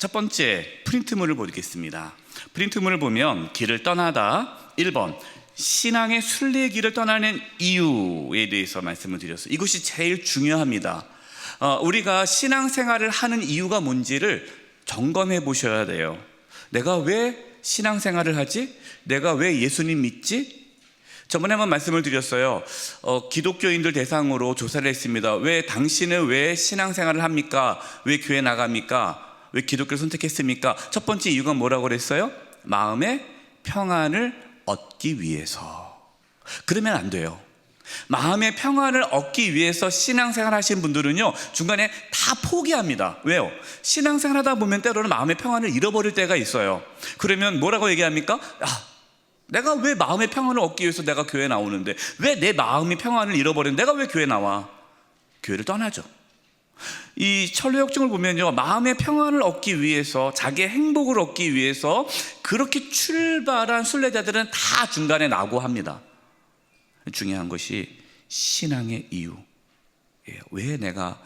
첫 번째 프린트물을 보겠습니다. 프린트물을 보면 길을 떠나다 1번 신앙의 순례의 길을 떠나는 이유에 대해서 말씀을 드렸어요. 이것이 제일 중요합니다. 우리가 신앙생활을 하는 이유가 뭔지를 점검해 보셔야 돼요. 내가 왜 신앙생활을 하지? 내가 왜 예수님 믿지? 저번에 한번 말씀을 드렸어요. 기독교인들 대상으로 조사를 했습니다. 당신은 왜 신앙생활을 합니까? 왜 교회 나갑니까? 왜 기독교를 선택했습니까? 첫 번째 이유가 뭐라고 그랬어요? 마음의 평안을 얻기 위해서. 그러면 안 돼요. 마음의 평안을 얻기 위해서 신앙생활 하신 분들은요, 중간에 다 포기합니다. 왜요? 신앙생활 하다 보면 때로는 마음의 평안을 잃어버릴 때가 있어요. 그러면 뭐라고 얘기합니까? 내가 왜 마음의 평안을 얻기 위해서 내가 교회에 나오는데, 왜 내 마음의 평안을 잃어버리는데 내가 왜 교회에 나와? 교회를 떠나죠. 이 철로역정을 보면요, 마음의 평안을 얻기 위해서, 자기의 행복을 얻기 위해서 그렇게 출발한 순례자들은 다 중간에 낙오합니다. 중요한 것이 신앙의 이유, 왜 내가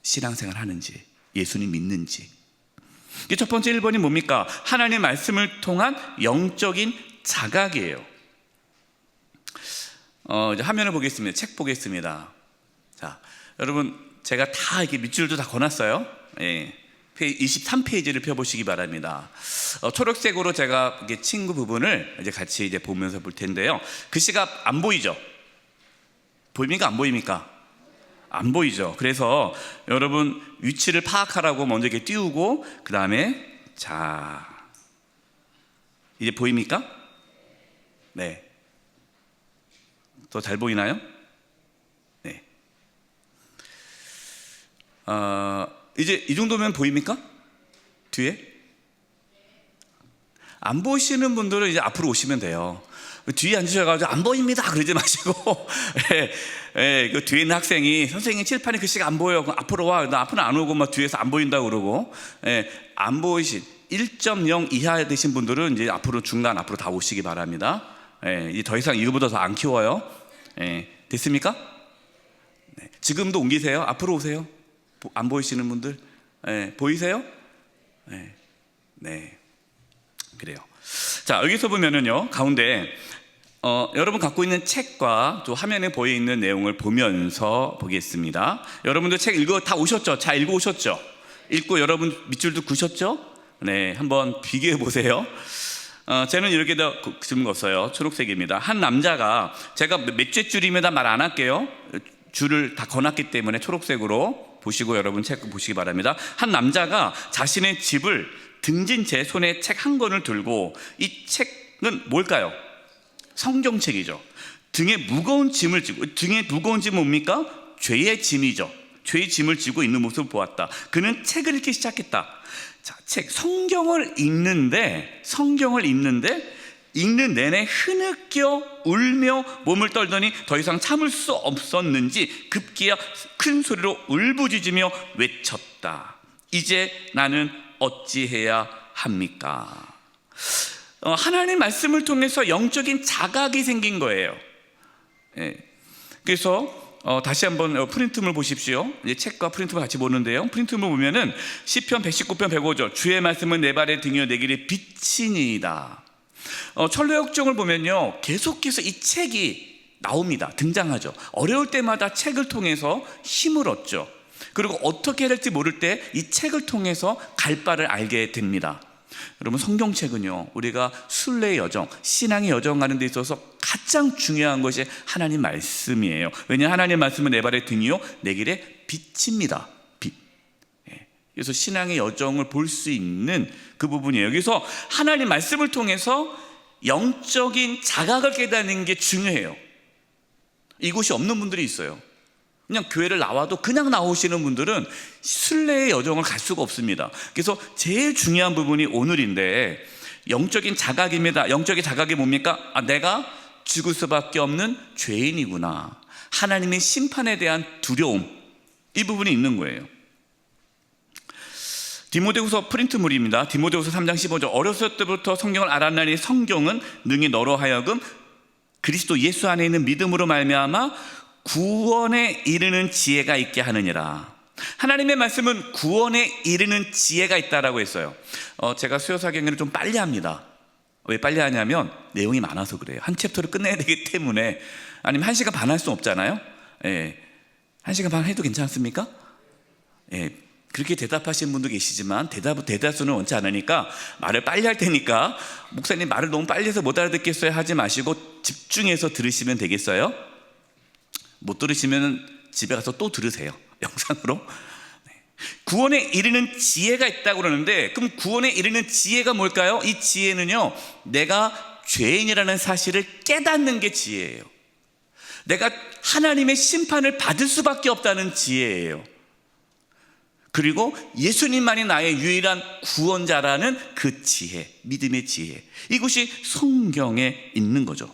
신앙생활 하는지, 예수님 믿는지. 첫 번째 1번이 뭡니까? 하나님의 말씀을 통한 영적인 자각이에요. 이제 화면을 보겠습니다. 책 보겠습니다. 자, 여러분, 제가 다 이렇게 밑줄도 다 거놨어요. 23페이지를 펴보시기 바랍니다. 초록색으로 제가 친구 부분을 이제 같이 이제 보면서 볼 텐데요. 글씨가 안 보이죠? 보입니까? 안 보입니까? 안 보이죠? 그래서 여러분 위치를 파악하라고 먼저 이렇게 띄우고, 그 다음에 자, 이제 보입니까? 네. 더 잘 보이나요? 네. 이제 이 정도면 보입니까? 뒤에? 안 보이시는 분들은 이제 앞으로 오시면 돼요. 뒤에 앉으셔가지고 안 보입니다 그러지 마시고 그 뒤에 있는 학생이 선생님 칠판에 글씨가 안 보여, 그럼 앞으로 와. 나 앞으로 안 오고 막 뒤에서 안 보인다고 그러고, 안 보이신 1.0 이하 되신 분들은 이제 앞으로 중간 앞으로 다 오시기 바랍니다. 이제 더 이상 이거보다 더 안 키워요. 됐습니까? 지금도 옮기세요. 앞으로 오세요. 안 보이시는 분들 보이세요? 네, 그래요. 자, 여기서 보면은요, 가운데 여러분 갖고 있는 책과 또 화면에 보여 있는 내용을 보면서 보겠습니다. 여러분들 책 읽어 다 오셨죠? 잘 읽어 오셨죠? 읽고 여러분 밑줄도 그으셨죠? 네, 한번 비교해 보세요. 저는 이렇게 다 적었어요. 초록색입니다. 한 남자가, 제가 몇째 줄입니다 말 안 할게요. 줄을 다 거놨기 때문에 초록색으로 보시고 여러분 책 보시기 바랍니다. 한 남자가 자신의 집을 등진 채 손에 책 한 권을 들고, 이 책은 뭘까요? 성경책이죠. 등에 무거운 짐을 지고, 등에 무거운 짐은 뭡니까? 죄의 짐이죠. 죄의 짐을 지고 있는 모습을 보았다. 그는 책을 읽기 시작했다. 자, 성경을 읽는데 읽는 내내 흐느껴 울며 몸을 떨더니 더 이상 참을 수 없었는지 급기야 큰 소리로 울부짖으며 외쳤다. 이제 나는 어찌해야 합니까? 하나님 말씀을 통해서 영적인 자각이 생긴 거예요. 그래서 다시 한번 프린트물 보십시오. 이제 책과 프린트물 같이 보는데요, 프린트물 보면은 시편 119편 105절, 주의 말씀은 내 발의 등이요 내 길의 빛이니이다. 철로역정을 보면요, 계속해서 이 책이 나옵니다. 등장하죠. 어려울 때마다 책을 통해서 힘을 얻죠. 그리고 어떻게 해야 될지 모를 때 이 책을 통해서 갈 바를 알게 됩니다. 여러분, 성경책은요, 우리가 순례의 여정, 신앙의 여정 가는 데 있어서 가장 중요한 것이 하나님 말씀이에요. 왜냐하면 하나님 말씀은 내 발의 등이요 내 길의 빛입니다. 빛. 그래서 신앙의 여정을 볼 수 있는 그 부분이에요. 여기서 하나님 말씀을 통해서 영적인 자각을 깨닫는 게 중요해요. 이곳이 없는 분들이 있어요. 그냥 교회를 나와도 그냥 나오시는 분들은 순례의 여정을 갈 수가 없습니다. 그래서 제일 중요한 부분이 오늘인데, 영적인 자각입니다. 영적인 자각이 뭡니까? 내가 죽을 수밖에 없는 죄인이구나. 하나님의 심판에 대한 두려움, 이 부분이 있는 거예요. 디모데후서 프린트물입니다. 디모데후서 3장 15절, 어렸을 때부터 성경을 알았나니 성경은 능히 너로 하여금 그리스도 예수 안에 있는 믿음으로 말미암아 구원에 이르는 지혜가 있게 하느니라. 하나님의 말씀은 구원에 이르는 지혜가 있다라고 했어요. 제가 수요사 강의를 좀 빨리 합니다. 왜 빨리 하냐면 내용이 많아서 그래요. 한 챕터를 끝내야 되기 때문에. 아니면 1시간 반 할 수 없잖아요. 1시간 반 해도 괜찮습니까? 그렇게 대답하시는 분도 계시지만 대다수는 원치 않으니까 말을 빨리 할 테니까 목사님 말을 너무 빨리 해서 못 알아듣겠어요 하지 마시고 집중해서 들으시면 되겠어요? 못 들으시면 집에 가서 또 들으세요. 영상으로. 구원에 이르는 지혜가 있다고 그러는데, 그럼 구원에 이르는 지혜가 뭘까요? 이 지혜는요, 내가 죄인이라는 사실을 깨닫는 게 지혜예요. 내가 하나님의 심판을 받을 수밖에 없다는 지혜예요. 그리고 예수님만이 나의 유일한 구원자라는 그 지혜, 믿음의 지혜, 이것이 성경에 있는 거죠.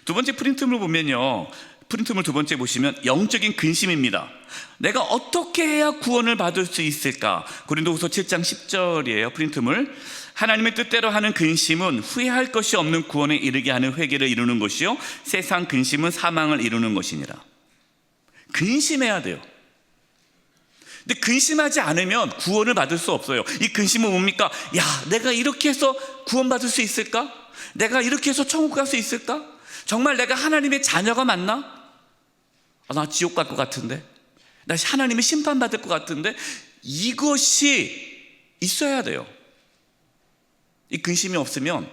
두 번째 프린트물 보면요, 프린트물 두 번째 보시면 영적인 근심입니다. 내가 어떻게 해야 구원을 받을 수 있을까? 고린도후서 7장 10절이에요. 프린트물. 하나님의 뜻대로 하는 근심은 후회할 것이 없는 구원에 이르게 하는 회개를 이루는 것이요, 세상 근심은 사망을 이루는 것이니라. 근심해야 돼요. 근데 근심하지 않으면 구원을 받을 수 없어요. 이 근심은 뭡니까? 야, 내가 이렇게 해서 구원받을 수 있을까? 내가 이렇게 해서 천국 갈 수 있을까? 정말 내가 하나님의 자녀가 맞나? 나 지옥 갈 것 같은데, 나 하나님의 심판받을 것 같은데, 이것이 있어야 돼요. 이 근심이 없으면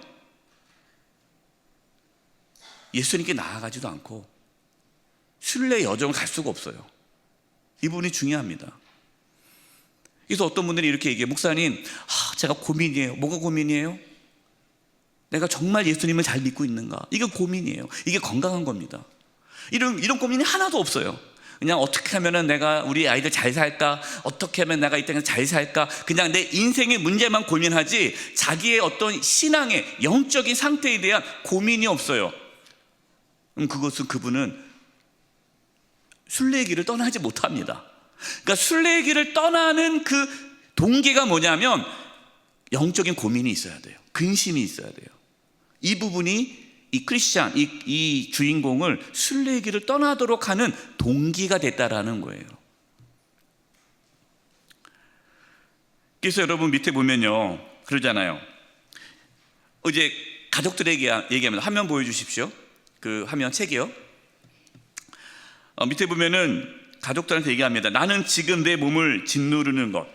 예수님께 나아가지도 않고 순례의 여정을 갈 수가 없어요. 이 부분이 중요합니다. 그래서 어떤 분들이 이렇게 얘기해요. 목사님, 제가 고민이에요. 뭐가 고민이에요? 내가 정말 예수님을 잘 믿고 있는가? 이게 고민이에요. 이게 건강한 겁니다. 이런 고민이 하나도 없어요. 그냥 어떻게 하면 내가 우리 아이들 잘 살까? 어떻게 하면 내가 이 땅에서 잘 살까? 그냥 내 인생의 문제만 고민하지 자기의 어떤 신앙의 영적인 상태에 대한 고민이 없어요. 그분은 순례의 길을 떠나지 못합니다. 그러니까 순례의 길을 떠나는 그 동기가 뭐냐면 영적인 고민이 있어야 돼요. 근심이 있어야 돼요. 이 부분이 이 크리스찬, 이 주인공을 순례의 길을 떠나도록 하는 동기가 됐다라는 거예요. 그래서 여러분 밑에 보면요, 그러잖아요. 이제 가족들에게 얘기하면 화면 보여주십시오. 그 화면 책이요. 밑에 보면은 가족들한테 얘기합니다. 나는 지금 내 몸을 짓누르는 것,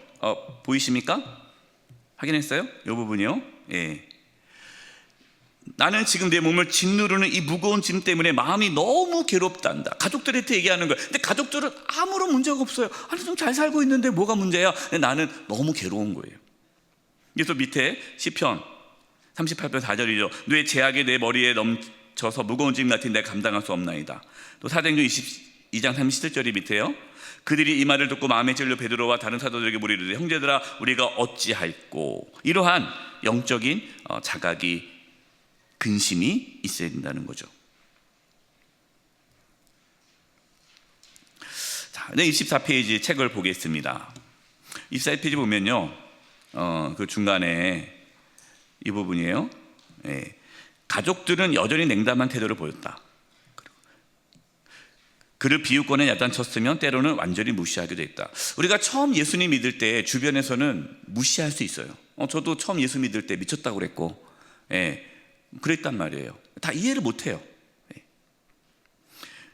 보이십니까? 확인했어요? 이 부분이요. 예. 나는 지금 내 몸을 짓누르는 이 무거운 짐 때문에 마음이 너무 괴롭단다. 가족들한테 얘기하는 거예요. 근데 가족들은 아무런 문제가 없어요. 아니, 좀 잘 살고 있는데 뭐가 문제야? 근데 나는 너무 괴로운 거예요. 그래서 밑에 시편 38편 4절이죠. 뇌 제약이 내 머리에 넘쳐서 무거운 짐 같은 내가 감당할 수 없나이다. 또 사도행전 22장 37절이 밑에요. 그들이 이 말을 듣고 마음에 찔려 베드로와 다른 사도들에게 물으되 형제들아 우리가 어찌할꼬. 이러한 영적인 자각이 근심이 있어야 된다는 거죠. 자, 24페이지 책을 보겠습니다. 24페이지 보면요, 그 중간에 이 부분이에요. 예. 가족들은 여전히 냉담한 태도를 보였다. 그를 비웃거나 야단쳤으면 때로는 완전히 무시하기도 했다. 우리가 처음 예수님 믿을 때 주변에서는 무시할 수 있어요. 저도 처음 예수 믿을 때 미쳤다고 그랬고, 그랬단 말이에요. 다 이해를 못해요.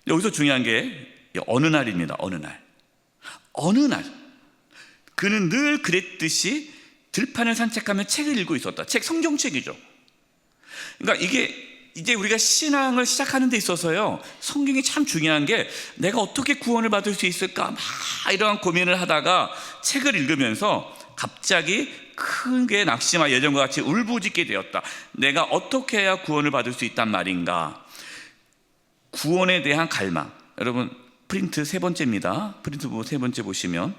여기서 중요한 게 어느 날입니다. 어느 날 그는 늘 그랬듯이 들판을 산책하며 책을 읽고 있었다. 성경책이죠. 그러니까 이게 이제 우리가 신앙을 시작하는 데 있어서요, 성경이 참 중요한 게 내가 어떻게 구원을 받을 수 있을까 막 이러한 고민을 하다가 책을 읽으면서 갑자기 크게 낙심하 예전과 같이 울부짖게 되었다. 내가 어떻게 해야 구원을 받을 수 있단 말인가? 구원에 대한 갈망. 여러분 프린트 세 번째입니다. 프린트 세 번째 보시면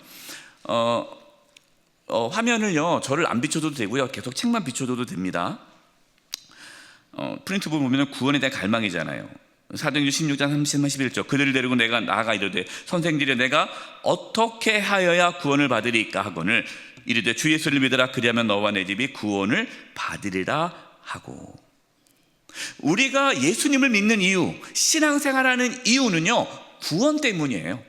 화면을요, 저를 안 비춰줘도 되고요, 계속 책만 비춰줘도 됩니다. 프린트 보면 구원에 대한 갈망이잖아요. 사도행전 16장 31절 그들을 데리고 내가 나아가 이르되 선생들이 내가 어떻게 하여야 구원을 받으리까 하거늘 이르되 주 예수를 믿으라 그리하면 너와 내 집이 구원을 받으리라 하고. 우리가 예수님을 믿는 이유, 신앙생활하는 이유는요, 구원 때문이에요.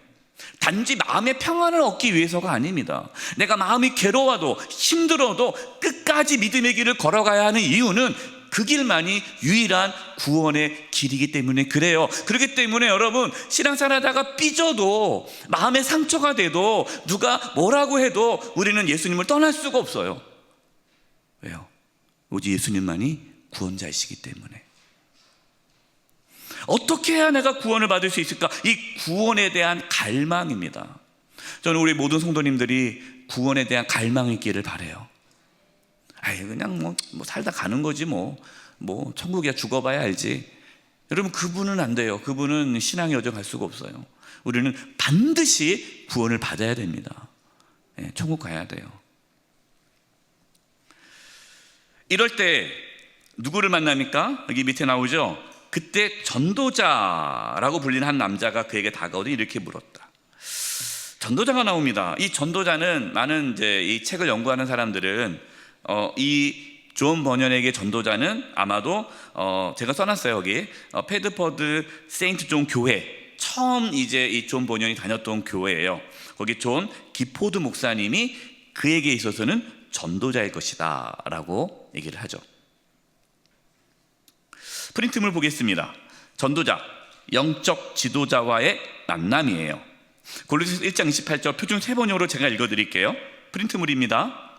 단지 마음의 평안을 얻기 위해서가 아닙니다. 내가 마음이 괴로워도 힘들어도 끝까지 믿음의 길을 걸어가야 하는 이유는 그 길만이 유일한 구원의 길이기 때문에 그래요. 그렇기 때문에 여러분, 신앙생활하다가 삐져도, 마음의 상처가 돼도, 누가 뭐라고 해도 우리는 예수님을 떠날 수가 없어요. 왜요? 오직 예수님만이 구원자이시기 때문에. 어떻게 해야 내가 구원을 받을 수 있을까? 이 구원에 대한 갈망입니다. 저는 우리 모든 성도님들이 구원에 대한 갈망이 있기를 바라요. 그냥 뭐 살다 가는 거지 뭐 천국이야, 죽어봐야 알지. 여러분, 그분은 안 돼요. 그분은 신앙의 여정 갈 수가 없어요. 우리는 반드시 구원을 받아야 됩니다. 천국 가야 돼요. 이럴 때 누구를 만납니까? 여기 밑에 나오죠. 그때 전도자라고 불리는 한 남자가 그에게 다가오더니 이렇게 물었다. 전도자가 나옵니다. 이 전도자는, 많은 이제 이 책을 연구하는 사람들은 이 존 버년에게 전도자는 아마도 제가 써놨어요. 여기 패드퍼드 세인트 존 교회, 처음 이제 이 존 버년이 다녔던 교회예요. 거기 존 기포드 목사님이 그에게 있어서는 전도자일 것이다 라고 얘기를 하죠. 프린트물 보겠습니다. 전도자, 영적 지도자와의 만남이에요. 골로새서 1장 28절 표준 세번역으로 제가 읽어드릴게요. 프린트물입니다.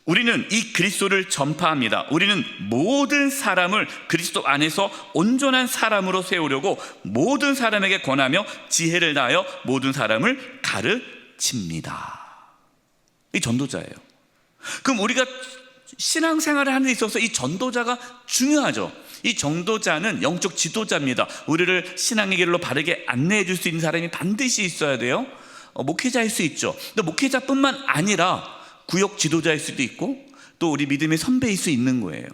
우리는 이 그리스도를 전파합니다. 우리는 모든 사람을 그리스도 안에서 온전한 사람으로 세우려고 모든 사람에게 권하며 지혜를 다하여 모든 사람을 가르칩니다. 이 전도자예요. 그럼 우리가 신앙생활을 하는 데 있어서 이 전도자가 중요하죠. 이 전도자는 영적 지도자입니다. 우리를 신앙의 길로 바르게 안내해 줄 수 있는 사람이 반드시 있어야 돼요. 목회자일 수 있죠. 근데 목회자뿐만 아니라 구역 지도자일 수도 있고, 또 우리 믿음의 선배일 수 있는 거예요.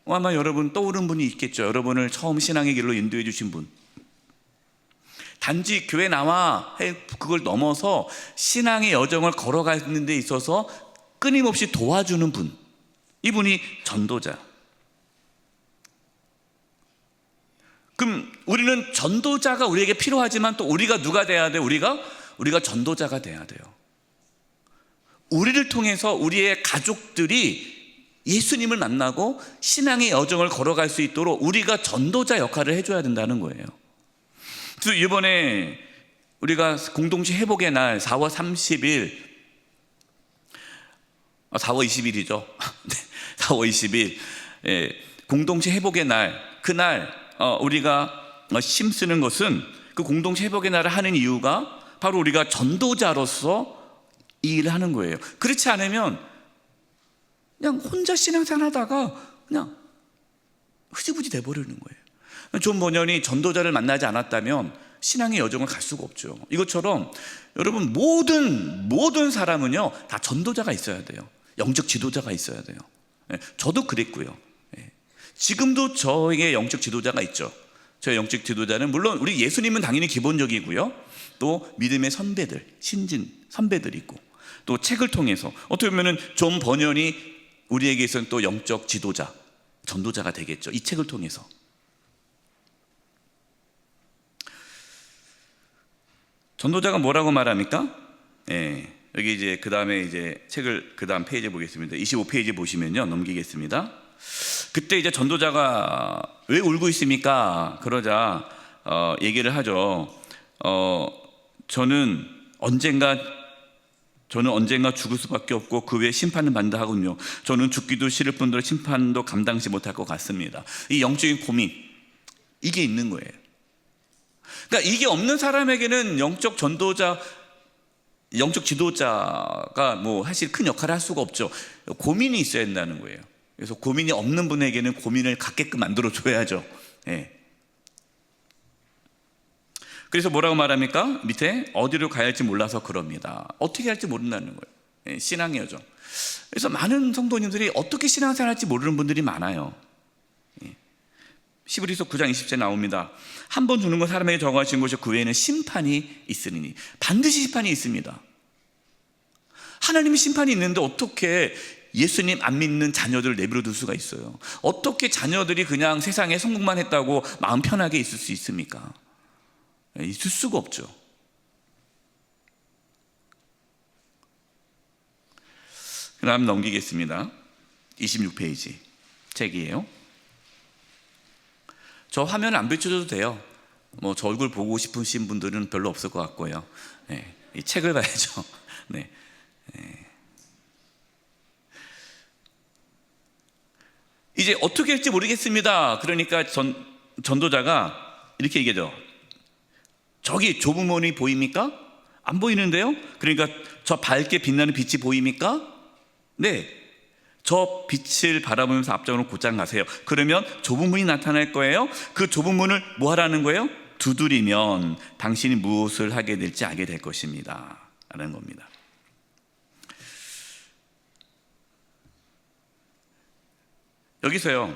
아마 여러분 떠오른 분이 있겠죠. 여러분을 처음 신앙의 길로 인도해 주신 분. 단지 교회 나와 그걸 넘어서 신앙의 여정을 걸어가는 데 있어서 끊임없이 도와주는 분, 이분이 전도자. 그럼 우리는 전도자가 우리에게 필요하지만 또 우리가 누가 돼야 돼요? 우리가 전도자가 돼야 돼요. 우리를 통해서 우리의 가족들이 예수님을 만나고 신앙의 여정을 걸어갈 수 있도록 우리가 전도자 역할을 해줘야 된다는 거예요. 그래서 이번에 우리가 공동체 회복의 날 4월 30일 4월 20일이죠. 4월 20일 공동체 회복의 날, 그날 우리가 힘쓰는 것은, 그 공동체 회복의 날을 하는 이유가 바로 우리가 전도자로서 이 일을 하는 거예요. 그렇지 않으면 그냥 혼자 신앙생활 하다가 그냥 흐지부지 돼버리는 거예요. 존 버년이 전도자를 만나지 않았다면 신앙의 여정을 갈 수가 없죠. 이것처럼 여러분, 모든 사람은요 다 전도자가 있어야 돼요. 영적 지도자가 있어야 돼요. 저도 그랬고요. 지금도 저에게 영적 지도자가 있죠. 저의 영적 지도자는 물론 우리 예수님은 당연히 기본적이고요, 또 믿음의 선배들, 신진 선배들이 있고, 또 책을 통해서 어떻게 보면 존 버년이 우리에게 있어서는 또 영적 지도자, 전도자가 되겠죠. 이 책을 통해서. 전도자가 뭐라고 말합니까? 여기 이제 그 다음에 이제 책을 그 다음 페이지 보겠습니다. 25페이지 보시면요, 넘기겠습니다. 그때 이제 전도자가 왜 울고 있습니까? 그러자 얘기를 하죠. 저는 언젠가 죽을 수밖에 없고 그 외에 심판을 받는다 하군요. 저는 죽기도 싫을 뿐더러 심판도 감당치 못할 것 같습니다. 이 영적인 고민, 이게 있는 거예요. 그러니까 이게 없는 사람에게는 영적 전도자, 영적 지도자가 뭐 사실 큰 역할을 할 수가 없죠. 고민이 있어야 된다는 거예요. 그래서 고민이 없는 분에게는 고민을 갖게끔 만들어 줘야죠. 그래서 뭐라고 말합니까? 밑에 어디로 가야 할지 몰라서 그럽니다. 어떻게 할지 모른다는 거예요. 신앙의 여정. 그래서 많은 성도님들이 어떻게 신앙생활 할지 모르는 분들이 많아요. 히브리서 9장 20절 나옵니다. 한 번 주는 것 사람에게 정하신 것이 그 외에는 심판이 있으니, 반드시 심판이 있습니다. 하나님의 심판이 있는데 어떻게 예수님 안 믿는 자녀들을 내버려 둘 수가 있어요? 어떻게 자녀들이 그냥 세상에 성공만 했다고 마음 편하게 있을 수 있습니까? 있을 수가 없죠. 그럼 넘기겠습니다. 26페이지 책이에요. 저 화면 안 비춰줘도 돼요. 뭐 저 얼굴 보고 싶으신 분들은 별로 없을 것 같고요. 네, 이 책을 봐야죠. 네. 네. 이제 어떻게 할지 모르겠습니다. 그러니까 전도자가 이렇게 얘기하죠. 저기 좁은 문이 보입니까? 안 보이는데요? 그러니까 저 밝게 빛나는 빛이 보입니까? 네. 저 빛을 바라보면서 앞쪽으로 곧장 가세요. 그러면 좁은 문이 나타날 거예요. 그 좁은 문을 뭐 하라는 거예요? 두드리면 당신이 무엇을 하게 될지 알게 될 것입니다 라는 겁니다. 여기서요,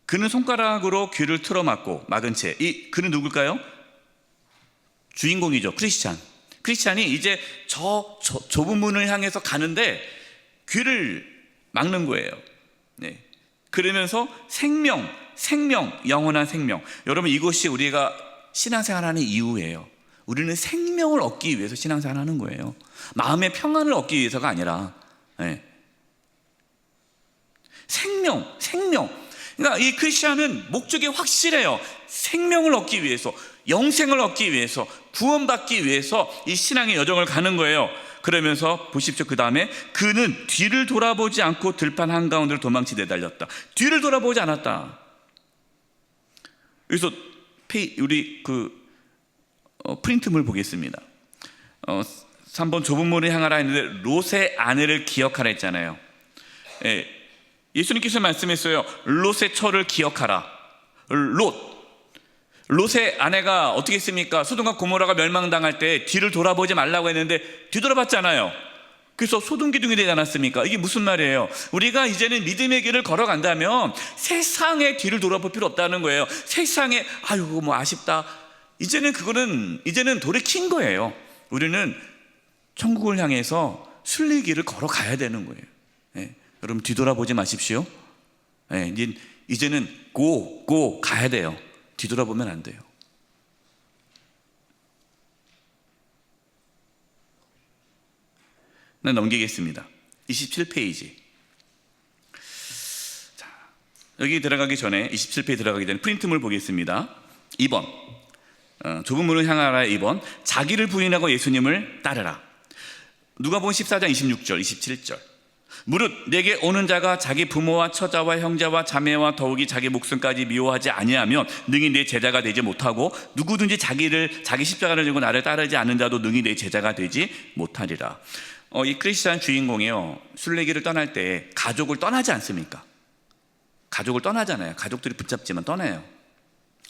그는 손가락으로 귀를 틀어막고 막은 채, 이 그는 누굴까요? 주인공이죠. 크리스찬이 이제 저 좁은 문을 향해서 가는데 귀를 막는 거예요. 네. 그러면서 생명, 영원한 생명. 여러분, 이것이 우리가 신앙생활하는 이유예요. 우리는 생명을 얻기 위해서 신앙생활하는 거예요. 마음의 평안을 얻기 위해서가 아니라, 네. 생명. 그러니까 이 크리스찬은 목적이 확실해요. 생명을 얻기 위해서, 영생을 얻기 위해서, 구원받기 위해서 이 신앙의 여정을 가는 거예요. 그러면서 보십시오. 그 다음에 그는 뒤를 돌아보지 않고 들판 한가운데로 도망치되 달렸다. 뒤를 돌아보지 않았다. 여기서 우리 프린트물 보겠습니다. 3번 좁은 문을 향하라 했는데 롯의 아내를 기억하라 했잖아요. 예수님께서 말씀했어요. 롯의 처를 기억하라. 롯의 아내가 어떻게 했습니까? 소돔과 고모라가 멸망당할 때 뒤를 돌아보지 말라고 했는데 뒤돌아봤잖아요. 그래서 소돔기둥이 되지 않았습니까? 이게 무슨 말이에요? 우리가 이제는 믿음의 길을 걸어간다면 세상에 뒤를 돌아볼 필요 없다는 거예요. 세상에 아이고 뭐 아쉽다. 이제는 돌이킨 거예요. 우리는 천국을 향해서 순례길을 걸어가야 되는 거예요. 네. 여러분 뒤돌아보지 마십시오. 네. 이제는 가야 돼요. 뒤돌아보면 안 돼요. 난 넘기겠습니다. 27페이지. 자, 여기 들어가기 전에 27페이지 들어가기 전에 프린트물 보겠습니다. 2번 좁은 문을 향하라. 2번 자기를 부인하고 예수님을 따르라. 누가복음 14장 26절 27절. 무릇 내게 오는 자가 자기 부모와 처자와 형제와 자매와 더욱이 자기 목숨까지 미워하지 아니하면 능히 내 제자가 되지 못하고 누구든지 자기 십자가를 지고 나를 따르지 않는 자도 능히 내 제자가 되지 못하리라. 이 크리스찬 주인공이요, 순례길을 떠날 때 가족을 떠나지 않습니까? 가족을 떠나잖아요. 가족들이 붙잡지만 떠나요.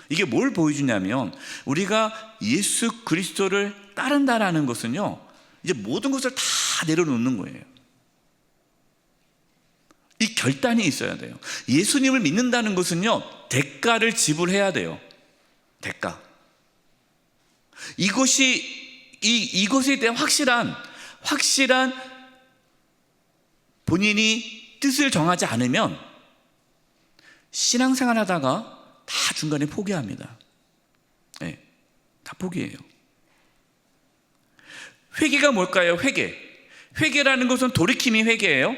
이게 뭘 보여주냐면 우리가 예수 그리스도를 따른다라는 것은요, 이제 모든 것을 다 내려놓는 거예요. 이 결단이 있어야 돼요. 예수님을 믿는다는 것은요, 대가를 지불해야 돼요. 대가. 이것에 대한 확실한 본인이 뜻을 정하지 않으면 신앙생활 하다가 다 중간에 포기합니다. 네, 다 포기해요. 회개가 뭘까요? 회개라는 것은 돌이킴이 회개예요.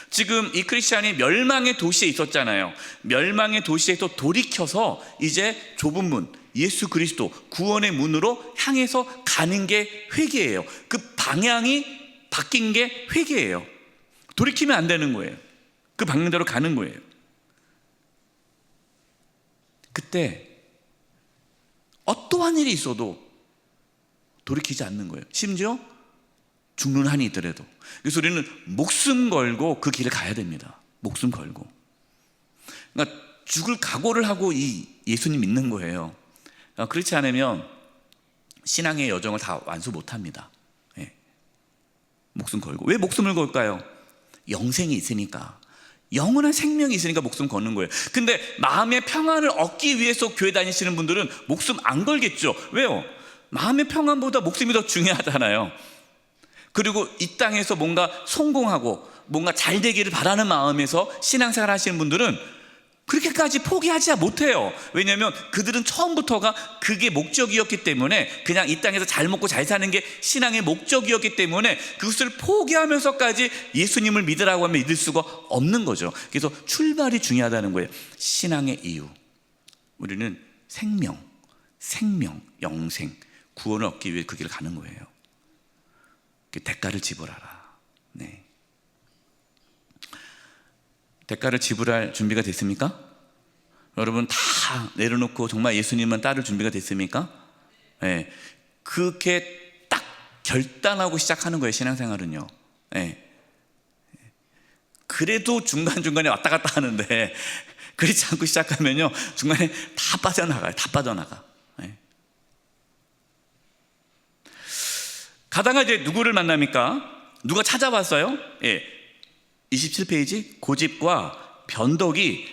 지금 이 크리스찬이 멸망의 도시에 있었잖아요. 멸망의 도시에서 돌이켜서 이제 좁은 문, 예수 그리스도 구원의 문으로 향해서 가는 게 회개예요. 그 방향이 바뀐 게 회개예요. 돌이키면 안 되는 거예요. 그 방향대로 가는 거예요. 그때 어떠한 일이 있어도 돌이키지 않는 거예요. 심지어 죽는 한이 있더라도. 그래서 우리는 목숨 걸고 그 길을 가야 됩니다. 목숨 걸고. 그러니까 죽을 각오를 하고 이 예수님 믿는 거예요. 그렇지 않으면 신앙의 여정을 다 완수 못합니다. 네. 목숨 걸고. 왜 목숨을 걸까요? 영생이 있으니까. 영원한 생명이 있으니까 목숨 거는 거예요. 근데 마음의 평안을 얻기 위해서 교회 다니시는 분들은 목숨 안 걸겠죠. 왜요? 마음의 평안보다 목숨이 더 중요하잖아요. 그리고 이 땅에서 뭔가 성공하고 뭔가 잘 되기를 바라는 마음에서 신앙생활 하시는 분들은 그렇게까지 포기하지 못해요. 왜냐하면 그들은 처음부터가 그게 목적이었기 때문에, 그냥 이 땅에서 잘 먹고 잘 사는 게 신앙의 목적이었기 때문에 그것을 포기하면서까지 예수님을 믿으라고 하면 믿을 수가 없는 거죠. 그래서 출발이 중요하다는 거예요. 신앙의 이유, 우리는 생명, 영생, 구원을 얻기 위해 그 길을 가는 거예요. 그 대가를 지불하라. 네. 대가를 지불할 준비가 됐습니까? 여러분 다 내려놓고 정말 예수님만 따를 준비가 됐습니까? 네. 그렇게 딱 결단하고 시작하는 거예요, 신앙생활은요. 네. 그래도 중간중간에 왔다 갔다 하는데 그렇지 않고 시작하면요, 중간에 다 빠져나가요. 다 빠져나가. 네. 가다가 이제 누구를 만납니까? 누가 찾아왔어요? 예. 27페이지, 고집과 변덕이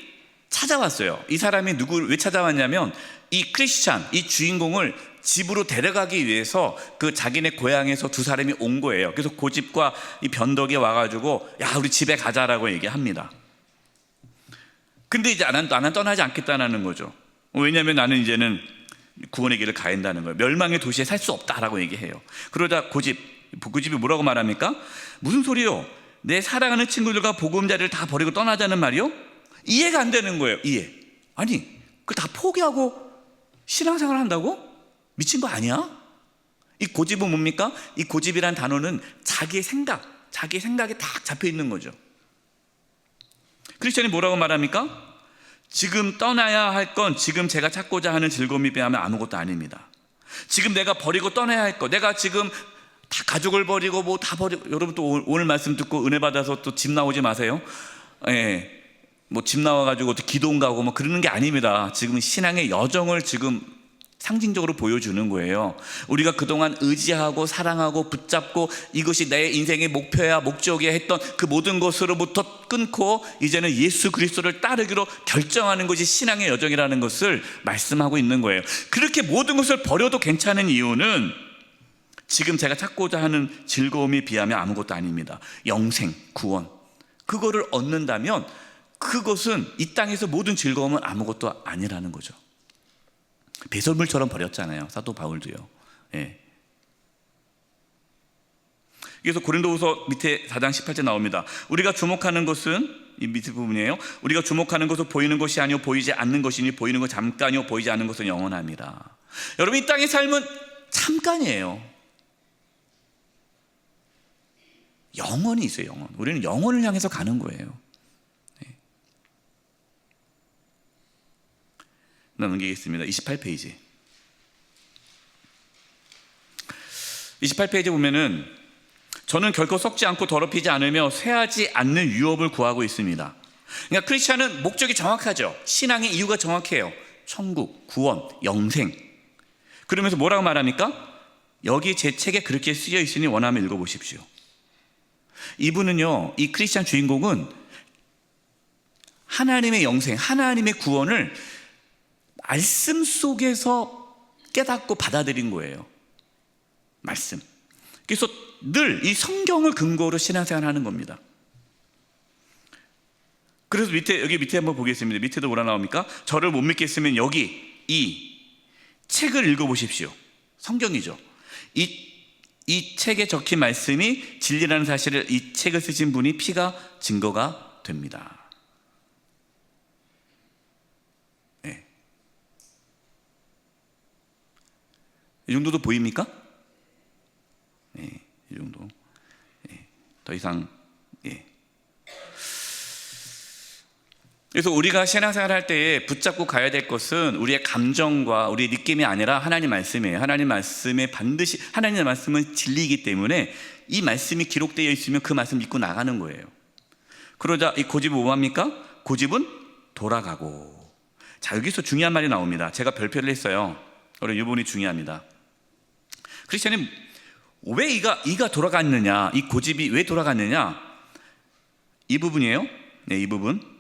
찾아왔어요. 이 사람이 누구를 왜 찾아왔냐면, 이 크리스찬, 이 주인공을 집으로 데려가기 위해서 그 자기네 고향에서 두 사람이 온 거예요. 그래서 고집과 이 변덕이 와가지고, 야, 우리 집에 가자라고 얘기합니다. 근데 이제 나는 떠나지 않겠다는 거죠. 왜냐하면 나는 이제는 구원의 길을 가야 한다는 거예요. 멸망의 도시에 살 수 없다라고 얘기해요. 그러자 고집이 뭐라고 말합니까? 무슨 소리요? 내 사랑하는 친구들과 보금자리를 다 버리고 떠나자는 말이요? 이해가 안 되는 거예요. 아니, 그걸 다 포기하고 신앙생활 한다고? 미친 거 아니야? 이 고집은 뭡니까? 이 고집이란 단어는 자기의 생각에 딱 잡혀 있는 거죠. 크리스천이 뭐라고 말합니까? 지금 떠나야 할 건 지금 제가 찾고자 하는 즐거움에 비하면 아무것도 아닙니다. 지금 내가 버리고 떠나야 할 거, 내가 지금 다 가족을 버리고 뭐 다 버리고, 여러분 또 오늘 말씀 듣고 은혜 받아서 또 집 나오지 마세요. 예, 뭐 집 나와가지고 또 기도원 가고 뭐 그러는 게 아닙니다. 지금 신앙의 여정을 지금 상징적으로 보여주는 거예요. 우리가 그동안 의지하고 사랑하고 붙잡고 이것이 내 인생의 목표야 목적이야 했던 그 모든 것으로부터 끊고 이제는 예수 그리스도를 따르기로 결정하는 것이 신앙의 여정이라는 것을 말씀하고 있는 거예요. 그렇게 모든 것을 버려도 괜찮은 이유는 지금 제가 찾고자 하는 즐거움에 비하면 아무것도 아닙니다. 영생, 구원, 그거를 얻는다면 그것은 이 땅에서 모든 즐거움은 아무것도 아니라는 거죠. 배설물처럼 버렸잖아요, 사도 바울도요. 예. 그래서 고린도후서 밑에 4장 18절 나옵니다. 우리가 주목하는 것은, 이 밑에 부분이에요. 우리가 주목하는 것은 보이는 것이 아니요 보이지 않는 것이니 보이는 것 잠깐이요 보이지 않는 것은 영원합니다. 여러분, 이 땅의 삶은 잠깐이에요. 영원이 있어요. 영원. 우리는 영원을 향해서 가는 거예요. 네. 넘기겠습니다. 28페이지. 28페이지 보면은, 저는 결코 썩지 않고 더럽히지 않으며 쇠하지 않는 유업을 구하고 있습니다. 그러니까 크리스찬은 목적이 정확하죠. 신앙의 이유가 정확해요. 천국, 구원, 영생. 그러면서 뭐라고 말합니까? 여기 제 책에 그렇게 쓰여 있으니 원하면 읽어보십시오. 이분은요, 이 크리스찬 주인공은 하나님의 영생, 하나님의 구원을 말씀 속에서 깨닫고 받아들인 거예요. 말씀. 그래서 늘 이 성경을 근거로 신앙생활 하는 겁니다. 그래서 여기 밑에 한번 보겠습니다. 밑에도 뭐라 나옵니까? 저를 못 믿겠으면 여기 이 책을 읽어보십시오. 성경이죠. 이 책에 적힌 말씀이 진리라는 사실을 이 책을 쓰신 분이 피가 증거가 됩니다. 네. 이 정도도 보입니까? 네, 이 정도. 네, 더 이상. 예. 그래서 우리가 신앙생활 할 때에 붙잡고 가야 될 것은 우리의 감정과 우리의 느낌이 아니라 하나님 말씀이에요. 하나님 말씀에 반드시, 하나님의 말씀은 진리이기 때문에 이 말씀이 기록되어 있으면 그 말씀 믿고 나가는 거예요. 그러자 이 고집은 뭐합니까? 고집은 돌아가고. 자, 여기서 중요한 말이 나옵니다. 제가 별표를 했어요. 여러분, 이 부분이 중요합니다. 크리스천이 왜 이가 돌아갔느냐, 이 고집이 왜 돌아갔느냐, 이 부분이에요. 네, 이 부분.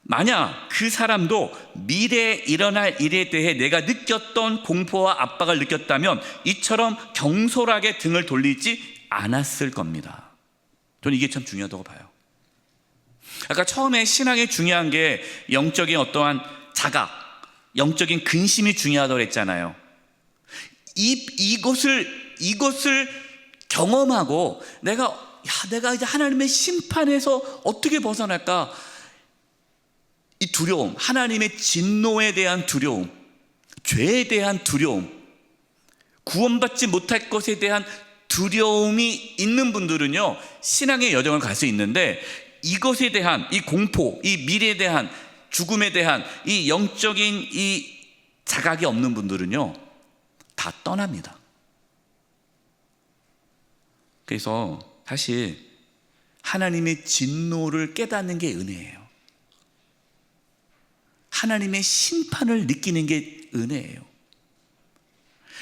만약 그 사람도 미래에 일어날 일에 대해 내가 느꼈던 공포와 압박을 느꼈다면 이처럼 경솔하게 등을 돌리지 않았을 겁니다. 저는 이게 참 중요하다고 봐요. 아까 처음에 신앙이 중요한 게 영적인 어떠한 자각, 영적인 근심이 중요하다고 했잖아요. 이것을 경험하고 내가 이제 하나님의 심판에서 어떻게 벗어날까? 이 두려움, 하나님의 진노에 대한 두려움, 죄에 대한 두려움, 구원받지 못할 것에 대한 두려움이 있는 분들은요, 신앙의 여정을 갈 수 있는데, 이것에 대한 이 공포, 이 미래에 대한, 죽음에 대한 이 영적인 이 자각이 없는 분들은요, 다 떠납니다. 그래서 사실 하나님의 진노를 깨닫는 게 은혜예요. 하나님의 심판을 느끼는 게 은혜예요.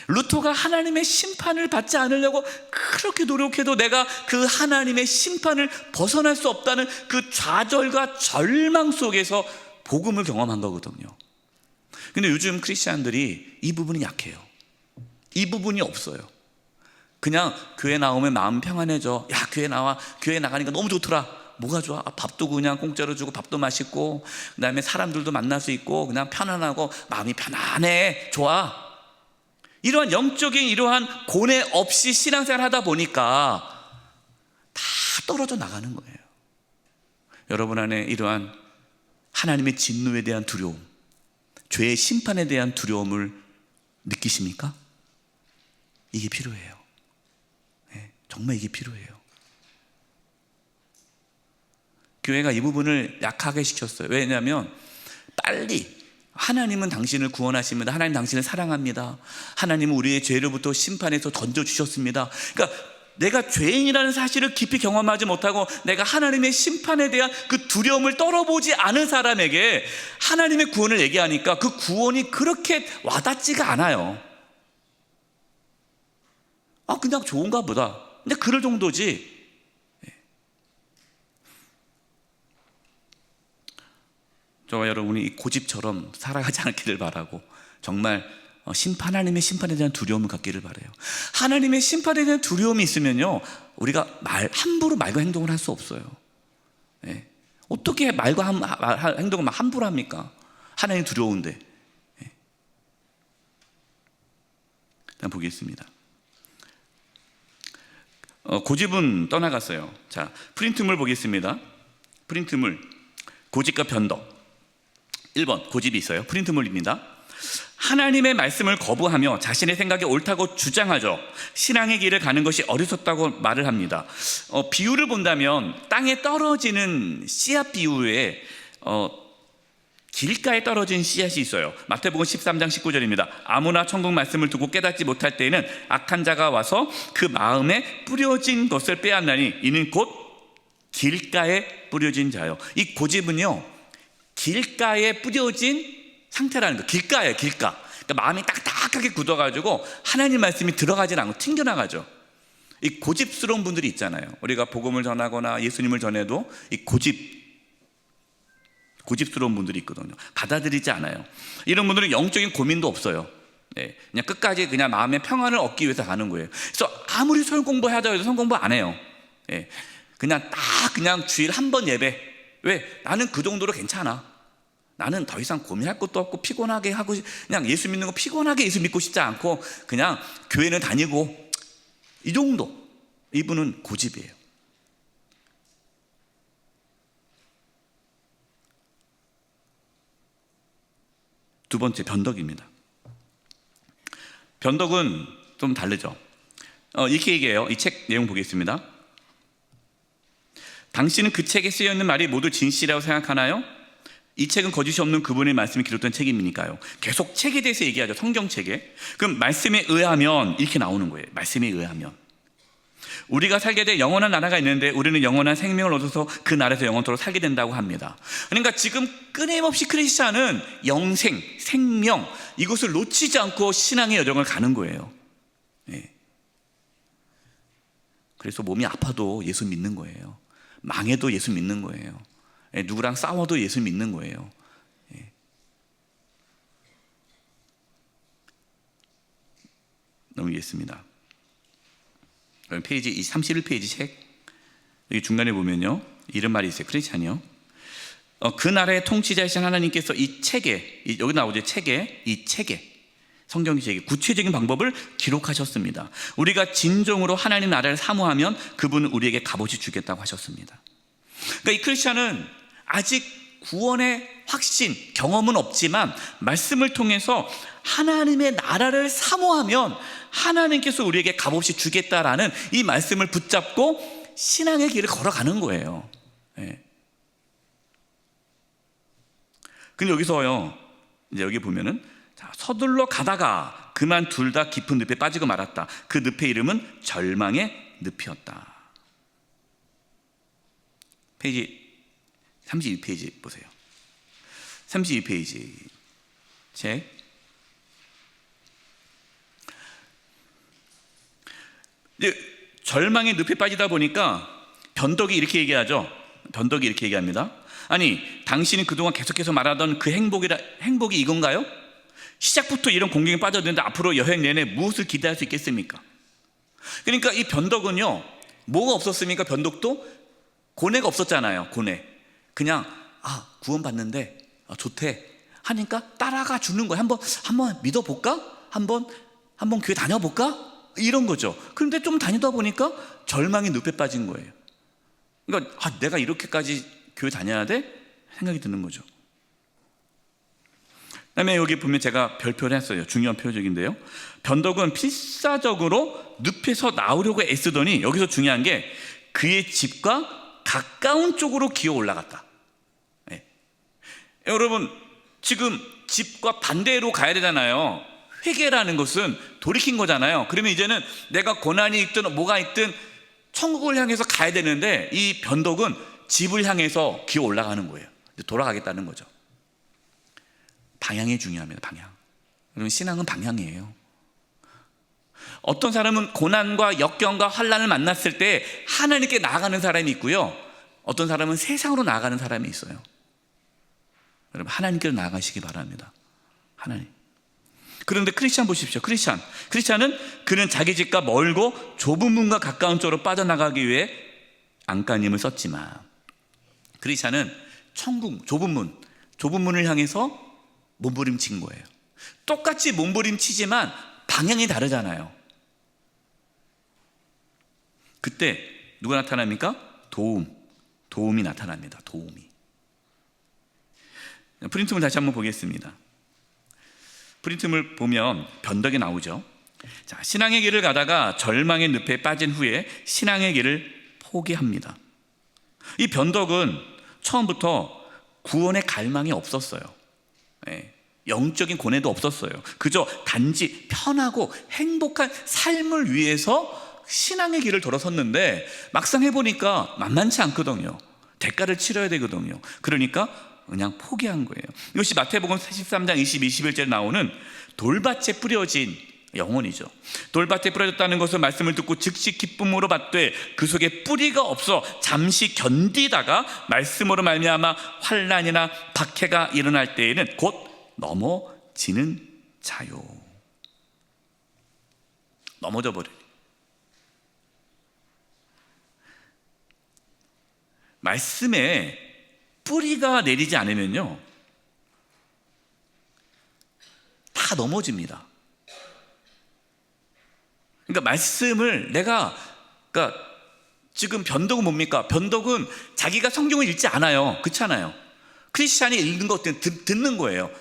루터가 하나님의 심판을 받지 않으려고 그렇게 노력해도 내가 그 하나님의 심판을 벗어날 수 없다는 그 좌절과 절망 속에서 복음을 경험한 거거든요. 근데 요즘 크리스찬들이 이 부분이 약해요. 이 부분이 없어요. 그냥 교회 나오면 마음 평안해져. 야, 교회 나가니까 너무 좋더라. 뭐가 좋아? 밥도 그냥 공짜로 주고 밥도 맛있고, 그 다음에 사람들도 만날 수 있고, 그냥 편안하고 마음이 편안해. 좋아. 이러한 영적인 이러한 고뇌 없이 신앙생활 하다 보니까 다 떨어져 나가는 거예요. 여러분 안에 이러한 하나님의 진노에 대한 두려움, 죄의 심판에 대한 두려움을 느끼십니까? 이게 필요해요. 네, 정말 이게 필요해요. 교회가 이 부분을 약하게 시켰어요. 왜냐하면 빨리 하나님은 당신을 구원하십니다. 하나님 당신을 사랑합니다. 하나님은 우리의 죄로부터 심판해서 던져주셨습니다. 그러니까 내가 죄인이라는 사실을 깊이 경험하지 못하고 내가 하나님의 심판에 대한 그 두려움을 떨어보지 않은 사람에게 하나님의 구원을 얘기하니까 그 구원이 그렇게 와닿지가 않아요. 그냥 좋은가 보다. 근데 그럴 정도지. 저와 여러분이 이 고집처럼 살아가지 않기를 바라고, 정말 하나님의 심판에 대한 두려움을 갖기를 바라요. 하나님의 심판에 대한 두려움이 있으면요, 우리가 함부로 말과 행동을 할 수 없어요. 네. 어떻게 말과 행동을 함부로 합니까? 하나님 두려운데. 네. 일단 보겠습니다. 고집은 떠나갔어요. 자, 프린트물 보겠습니다. 프린트물, 고집과 변덕. 1번 고집이 있어요. 프린트물입니다. 하나님의 말씀을 거부하며 자신의 생각이 옳다고 주장하죠. 신앙의 길을 가는 것이 어리석다고 말을 합니다. 비유를 본다면 땅에 떨어지는 씨앗 비유에 길가에 떨어진 씨앗이 있어요. 마태복음 13장 19절입니다. 아무나 천국 말씀을 두고 깨닫지 못할 때에는 악한 자가 와서 그 마음에 뿌려진 것을 빼앗나니 이는 곧 길가에 뿌려진 자요. 이 고집은요, 길가에 뿌려진 상태라는 거. 길가예요, 길가. 그러니까 마음이 딱딱하게 굳어가지고 하나님 말씀이 들어가진 않고 튕겨나가죠. 이 고집스러운 분들이 있잖아요. 우리가 복음을 전하거나 예수님을 전해도 이 고집스러운 분들이 있거든요. 받아들이지 않아요. 이런 분들은 영적인 고민도 없어요. 네, 그냥 끝까지 그냥 마음의 평안을 얻기 위해서 가는 거예요. 그래서 아무리 설 공부하자고 해도 설 공부 안 해요. 네, 그냥 주일 한 번 예배. 왜? 나는 그 정도로 괜찮아. 나는 더 이상 고민할 것도 없고 피곤하게 하고, 그냥 예수 믿는 거 피곤하게 예수 믿고 싶지 않고 그냥 교회는 다니고, 이 정도. 이분은 고집이에요. 두 번째, 변덕입니다. 변덕은 좀 다르죠. 이렇게 얘기해요. 이 책 내용 보겠습니다. 당신은 그 책에 쓰여있는 말이 모두 진실이라고 생각하나요? 이 책은 거짓이 없는 그분의 말씀이 기록된 책임이니까요. 계속 책에 대해서 얘기하죠. 성경책에. 그럼 말씀에 의하면 이렇게 나오는 거예요. 말씀에 의하면 우리가 살게 될 영원한 나라가 있는데 우리는 영원한 생명을 얻어서 그 나라에서 영원토록 살게 된다고 합니다. 그러니까 지금 끊임없이 크리스찬은 영생, 생명, 이것을 놓치지 않고 신앙의 여정을 가는 거예요. 네. 그래서 몸이 아파도 예수 믿는 거예요. 망해도 예수 믿는 거예요. 누구랑 싸워도 예수 믿는 거예요. 넘기겠습니다. 그럼 페이지 31페이지 책, 여기 중간에 보면요, 이런 말이 있어요. 크리스찬이요. 그 나라의 통치자이신 하나님께서 이 책에, 여기 나오죠, 이 책에 성경의 책에 구체적인 방법을 기록하셨습니다. 우리가 진정으로 하나님 나라를 사모하면 그분은 우리에게 값없이 주겠다고 하셨습니다. 그러니까 이 크리스찬은 아직 구원의 확신, 경험은 없지만 말씀을 통해서 하나님의 나라를 사모하면 하나님께서 우리에게 값없이 주겠다라는 이 말씀을 붙잡고 신앙의 길을 걸어가는 거예요. 네. 근데 여기서요, 이제 여기 보면은, 자, 서둘러 가다가 그만 둘 다 깊은 늪에 빠지고 말았다. 그 늪의 이름은 절망의 늪이었다. 페이지 32페이지 보세요. 32페이지 책. 이제 절망의 늪에 빠지다 보니까 변덕이 이렇게 얘기하죠. 변덕이 이렇게 얘기합니다. 아니, 당신이 그동안 계속해서 말하던 그 행복이 이건가요? 시작부터 이런 공경에 빠졌는데 앞으로 여행 내내 무엇을 기대할 수 있겠습니까? 그러니까 이 변덕은요, 뭐가 없었습니까? 변덕도 고뇌가 없었잖아요. 고뇌. 그냥 구원받는데 좋대 하니까 따라가 주는 거예요. 한번 믿어볼까? 한번 교회 다녀볼까? 이런 거죠. 그런데 좀 다니다 보니까 절망의 늪에 빠진 거예요. 그러니까 내가 이렇게까지 교회 다녀야 돼? 생각이 드는 거죠. 그다음에 여기 보면 제가 별표를 했어요. 중요한 표적인데요. 변덕은 필사적으로 늪에서 나오려고 애쓰더니 여기서 중요한 게 그의 집과 가까운 쪽으로 기어 올라갔다. 네. 여러분, 지금 집과 반대로 가야 되잖아요. 회개라는 것은 돌이킨 거잖아요. 그러면 이제는 내가 고난이 있든 뭐가 있든 천국을 향해서 가야 되는데 이 변덕은 집을 향해서 기어 올라가는 거예요. 돌아가겠다는 거죠. 방향이 중요합니다. 방향. 여러분, 신앙은 방향이에요. 어떤 사람은 고난과 역경과 환난을 만났을 때 하나님께 나아가는 사람이 있고요, 어떤 사람은 세상으로 나아가는 사람이 있어요. 여러분, 하나님께로 나아가시기 바랍니다. 하나님. 그런데 크리스찬 보십시오. 크리스찬은 그는 자기 집과 멀고 좁은 문과 가까운 쪽으로 빠져나가기 위해 안간힘을 썼지만, 크리스찬은 천국 좁은 문을 향해서 몸부림친 거예요. 똑같이 몸부림치지만 방향이 다르잖아요. 그때 누가 나타납니까? 도움이 나타납니다. 도움이. 프린트물 다시 한번 보겠습니다. 프린트물 보면 변덕이 나오죠. 자, 신앙의 길을 가다가 절망의 늪에 빠진 후에 신앙의 길을 포기합니다. 이 변덕은 처음부터 구원의 갈망이 없었어요. 영적인 고뇌도 없었어요. 그저 단지 편하고 행복한 삶을 위해서 신앙의 길을 돌아섰는데 막상 해보니까 만만치 않거든요. 대가를 치러야 되거든요. 그러니까 그냥 포기한 거예요. 이것이 마태복음 13장 21절에 나오는 돌밭에 뿌려진 영혼이죠. 돌밭에 뿌려졌다는 것은 말씀을 듣고 즉시 기쁨으로 받되 그 속에 뿌리가 없어 잠시 견디다가 말씀으로 말미암아 환난이나 박해가 일어날 때에는 곧 넘어지는 자요. 넘어져 버려요. 말씀에 뿌리가 내리지 않으면요, 다 넘어집니다. 그러니까 말씀을 그러니까 지금 변덕은 뭡니까? 변덕은 자기가 성경을 읽지 않아요. 그렇잖아요. 크리스찬이 읽는 것 듣는 거예요.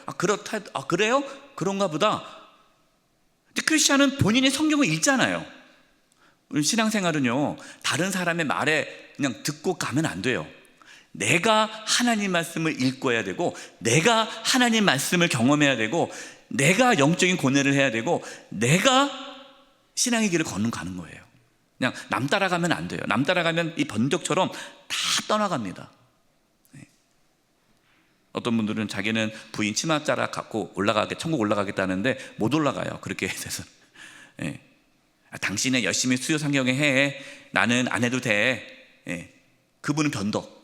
그래요? 그런가 보다. 근데 크리스찬은 본인이 성경을 읽잖아요. 우리 신앙생활은요, 다른 사람의 말에 그냥 듣고 가면 안 돼요. 내가 하나님 말씀을 읽어야 되고, 내가 하나님 말씀을 경험해야 되고, 내가 영적인 고뇌를 해야 되고, 내가 신앙의 길을 가는 거예요. 그냥 남 따라가면 안 돼요. 남 따라가면 이 번덕처럼 다 떠나갑니다. 어떤 분들은 자기는 부인 치맛자락 갖고 천국 올라가겠다는데 못 올라가요. 그렇게 돼서. 당신은 열심히 수요 상경회 해. 나는 안 해도 돼. 그분은 변덕.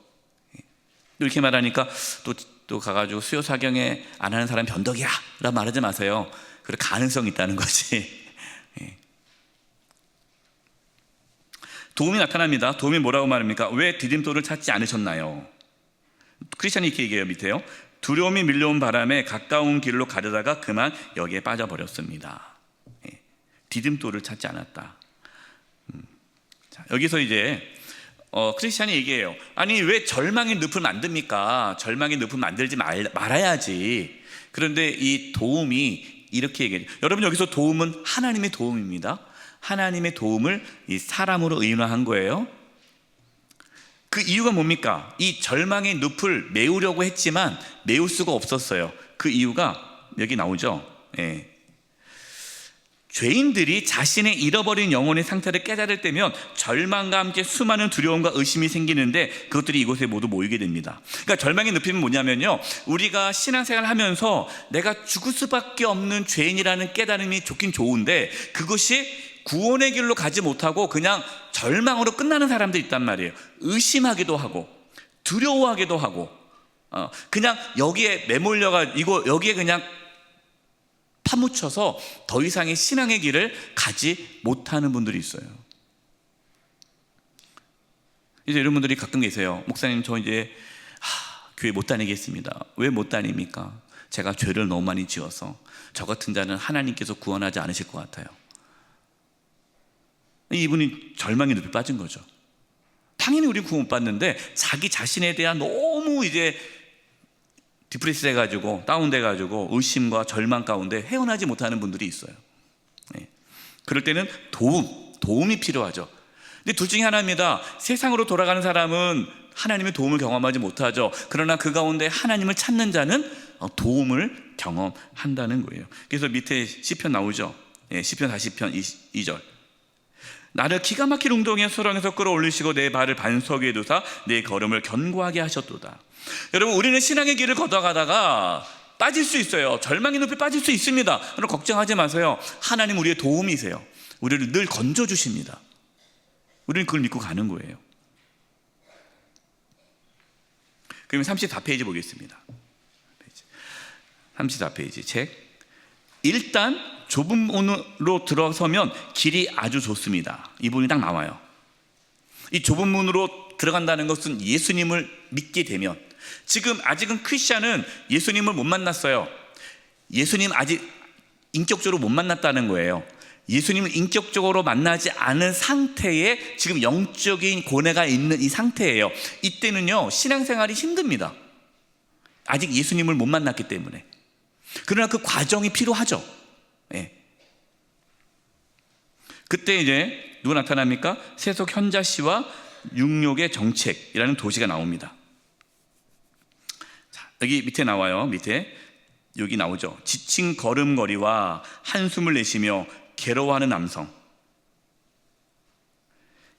이렇게 말하니까 또 가가지고 수요 사경회 안 하는 사람 변덕이야 라고 말하지 마세요. 그럴 가능성이 있다는 거지. 도움이 나타납니다. 도움이 뭐라고 말합니까? 왜 디딤돌을 찾지 않으셨나요? 크리스찬이 이렇게 얘기해요. 밑에요. 두려움이 밀려온 바람에 가까운 길로 가려다가 그만 여기에 빠져버렸습니다. 예. 디딤돌을 찾지 않았다. 자, 여기서 이제 크리스찬이 얘기해요. 아니 왜 절망의 늪을 만듭니까? 절망의 늪을 만들지 말아야지. 그런데 이 도움이 이렇게 얘기해요. 여러분, 여기서 도움은 하나님의 도움입니다. 하나님의 도움을 이 사람으로 의인화한 거예요. 그 이유가 뭡니까? 이 절망의 늪을 메우려고 했지만 메울 수가 없었어요. 그 이유가 여기 나오죠. 예. 죄인들이 자신의 잃어버린 영혼의 상태를 깨달을 때면 절망과 함께 수많은 두려움과 의심이 생기는데 그것들이 이곳에 모두 모이게 됩니다. 그러니까 절망의 늪은 뭐냐면요, 우리가 신앙생활을 하면서 내가 죽을 수밖에 없는 죄인이라는 깨달음이 좋긴 좋은데 그것이 구원의 길로 가지 못하고 그냥 절망으로 끝나는 사람들이 있단 말이에요. 의심하기도 하고 두려워하기도 하고 그냥 여기에 매몰려가 여기에 그냥 파묻혀서 더 이상의 신앙의 길을 가지 못하는 분들이 있어요. 이제 이런 분들이 가끔 계세요. 목사님, 저 이제 교회 못 다니겠습니다. 왜 못 다닙니까? 제가 죄를 너무 많이 지어서 저 같은 자는 하나님께서 구원하지 않으실 것 같아요. 이분이 절망의 늪에 빠진 거죠. 당연히 우리는 구원 못 받는데 자기 자신에 대한 너무 이제 디프레스 해가지고 다운돼가지고 의심과 절망 가운데 헤어나지 못하는 분들이 있어요. 네. 그럴 때는 도움이 필요하죠. 근데 둘 중에 하나입니다. 세상으로 돌아가는 사람은 하나님의 도움을 경험하지 못하죠. 그러나 그 가운데 하나님을 찾는 자는 도움을 경험한다는 거예요. 그래서 밑에 시편 나오죠. 예, 시편 40편 2절. 나를 기가 막힌 웅덩이의 수렁에서 끌어올리시고 내 발을 반석 위에 두사 내 걸음을 견고하게 하셨도다. 여러분, 우리는 신앙의 길을 걷어가다가 빠질 수 있어요. 절망의 늪에 빠질 수 있습니다. 그럼 걱정하지 마세요. 하나님 우리의 도움이세요. 우리를 늘 건져주십니다. 우리는 그걸 믿고 가는 거예요. 그러면 34페이지 보겠습니다. 34페이지 책. 일단 좁은 문으로 들어서면 길이 아주 좋습니다. 이 부분이 딱 나와요. 이 좁은 문으로 들어간다는 것은 예수님을 믿게 되면, 지금 아직은 크리스찬은 예수님을 못 만났어요. 예수님 아직 인격적으로 못 만났다는 거예요. 예수님을 인격적으로 만나지 않은 상태에 지금 영적인 고뇌가 있는 이 상태예요. 이때는요, 신앙생활이 힘듭니다. 아직 예수님을 못 만났기 때문에. 그러나 그 과정이 필요하죠. 예. 그때 이제 누가 나타납니까? 세속 현자씨와 육욕의 정책이라는 도시가 나옵니다. 자, 여기 밑에 나와요. 밑에 여기 나오죠. 지친 걸음걸이와 한숨을 내쉬며 괴로워하는 남성.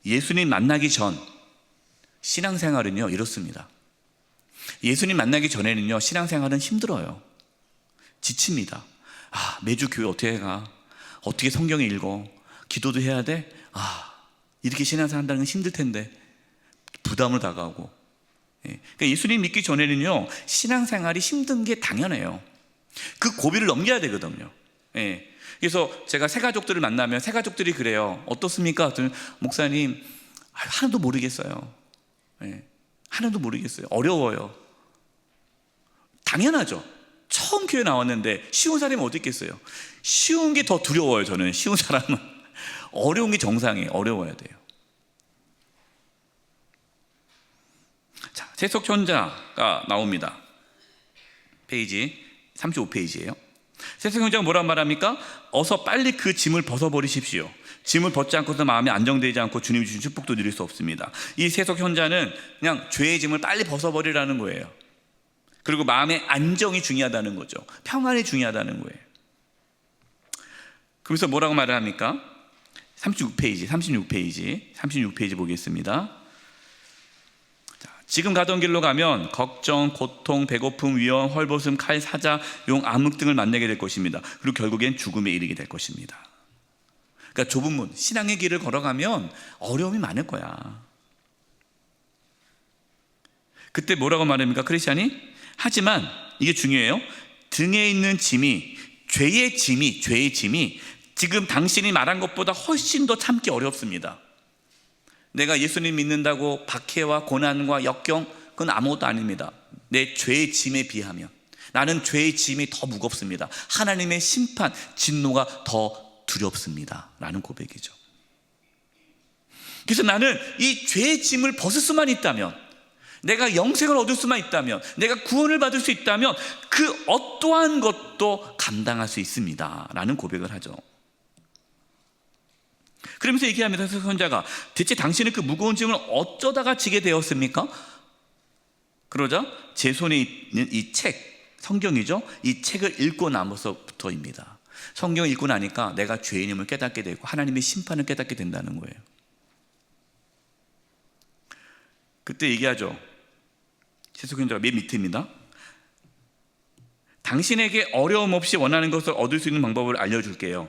예수님 만나기 전 신앙생활은요 이렇습니다. 예수님 만나기 전에는요 신앙생활은 힘들어요. 지칩니다. 매주 교회 어떻게 가? 어떻게 성경을 읽어? 기도도 해야 돼? 이렇게 신앙생활 한다는 건 힘들 텐데 부담으로 다가오고. 그러니까 예수님 믿기 전에는요 신앙생활이 힘든 게 당연해요. 그 고비를 넘겨야 되거든요. 그래서 제가 새가족들을 만나면 새가족들이 그래요. 어떻습니까? 목사님, 하나도 모르겠어요. 하나도 모르겠어요. 어려워요. 당연하죠. 처음 교회 나왔는데 쉬운 사람이 어디 있겠어요? 쉬운 게 더 두려워요. 저는 쉬운 사람은. 어려운 게 정상이에요. 어려워야 돼요. 자, 세속 현자가 나옵니다. 페이지 35페이지예요. 세속 현자가 뭐란 말합니까? 어서 빨리 그 짐을 벗어버리십시오. 짐을 벗지 않고서 마음이 안정되지 않고 주님이 주신 축복도 누릴 수 없습니다. 이 세속 현자는 그냥 죄의 짐을 빨리 벗어버리라는 거예요. 그리고 마음의 안정이 중요하다는 거죠. 평안이 중요하다는 거예요. 그래서 뭐라고 말을 합니까? 36페이지 보겠습니다. 자, 지금 가던 길로 가면 걱정, 고통, 배고픔, 위험, 헐벗음, 칼, 사자, 용, 암흑 등을 만나게 될 것입니다. 그리고 결국엔 죽음에 이르게 될 것입니다. 그러니까 좁은 문, 신앙의 길을 걸어가면 어려움이 많을 거야. 그때 뭐라고 말합니까? 크리스찬이? 하지만 이게 중요해요. 등에 있는 죄의 짐이 지금 당신이 말한 것보다 훨씬 더 참기 어렵습니다. 내가 예수님 믿는다고 박해와 고난과 역경, 그건 아무것도 아닙니다. 내 죄의 짐에 비하면 나는 죄의 짐이 더 무겁습니다. 하나님의 심판, 진노가 더 두렵습니다 라는 고백이죠. 그래서 나는 이 죄의 짐을 벗을 수만 있다면, 내가 영생을 얻을 수만 있다면, 내가 구원을 받을 수 있다면 그 어떠한 것도 감당할 수 있습니다 라는 고백을 하죠. 그러면서 얘기합니다. 선자가 대체 당신은 그 무거운 짐을 어쩌다가 지게 되었습니까? 그러자 제 손에 있는 이 책, 성경이죠, 이 책을 읽고 나서부터입니다. 성경을 읽고 나니까 내가 죄인임을 깨닫게 되고 하나님의 심판을 깨닫게 된다는 거예요. 그때 얘기하죠. 세속현자가 맨 밑입니다. 당신에게 어려움 없이 원하는 것을 얻을 수 있는 방법을 알려줄게요.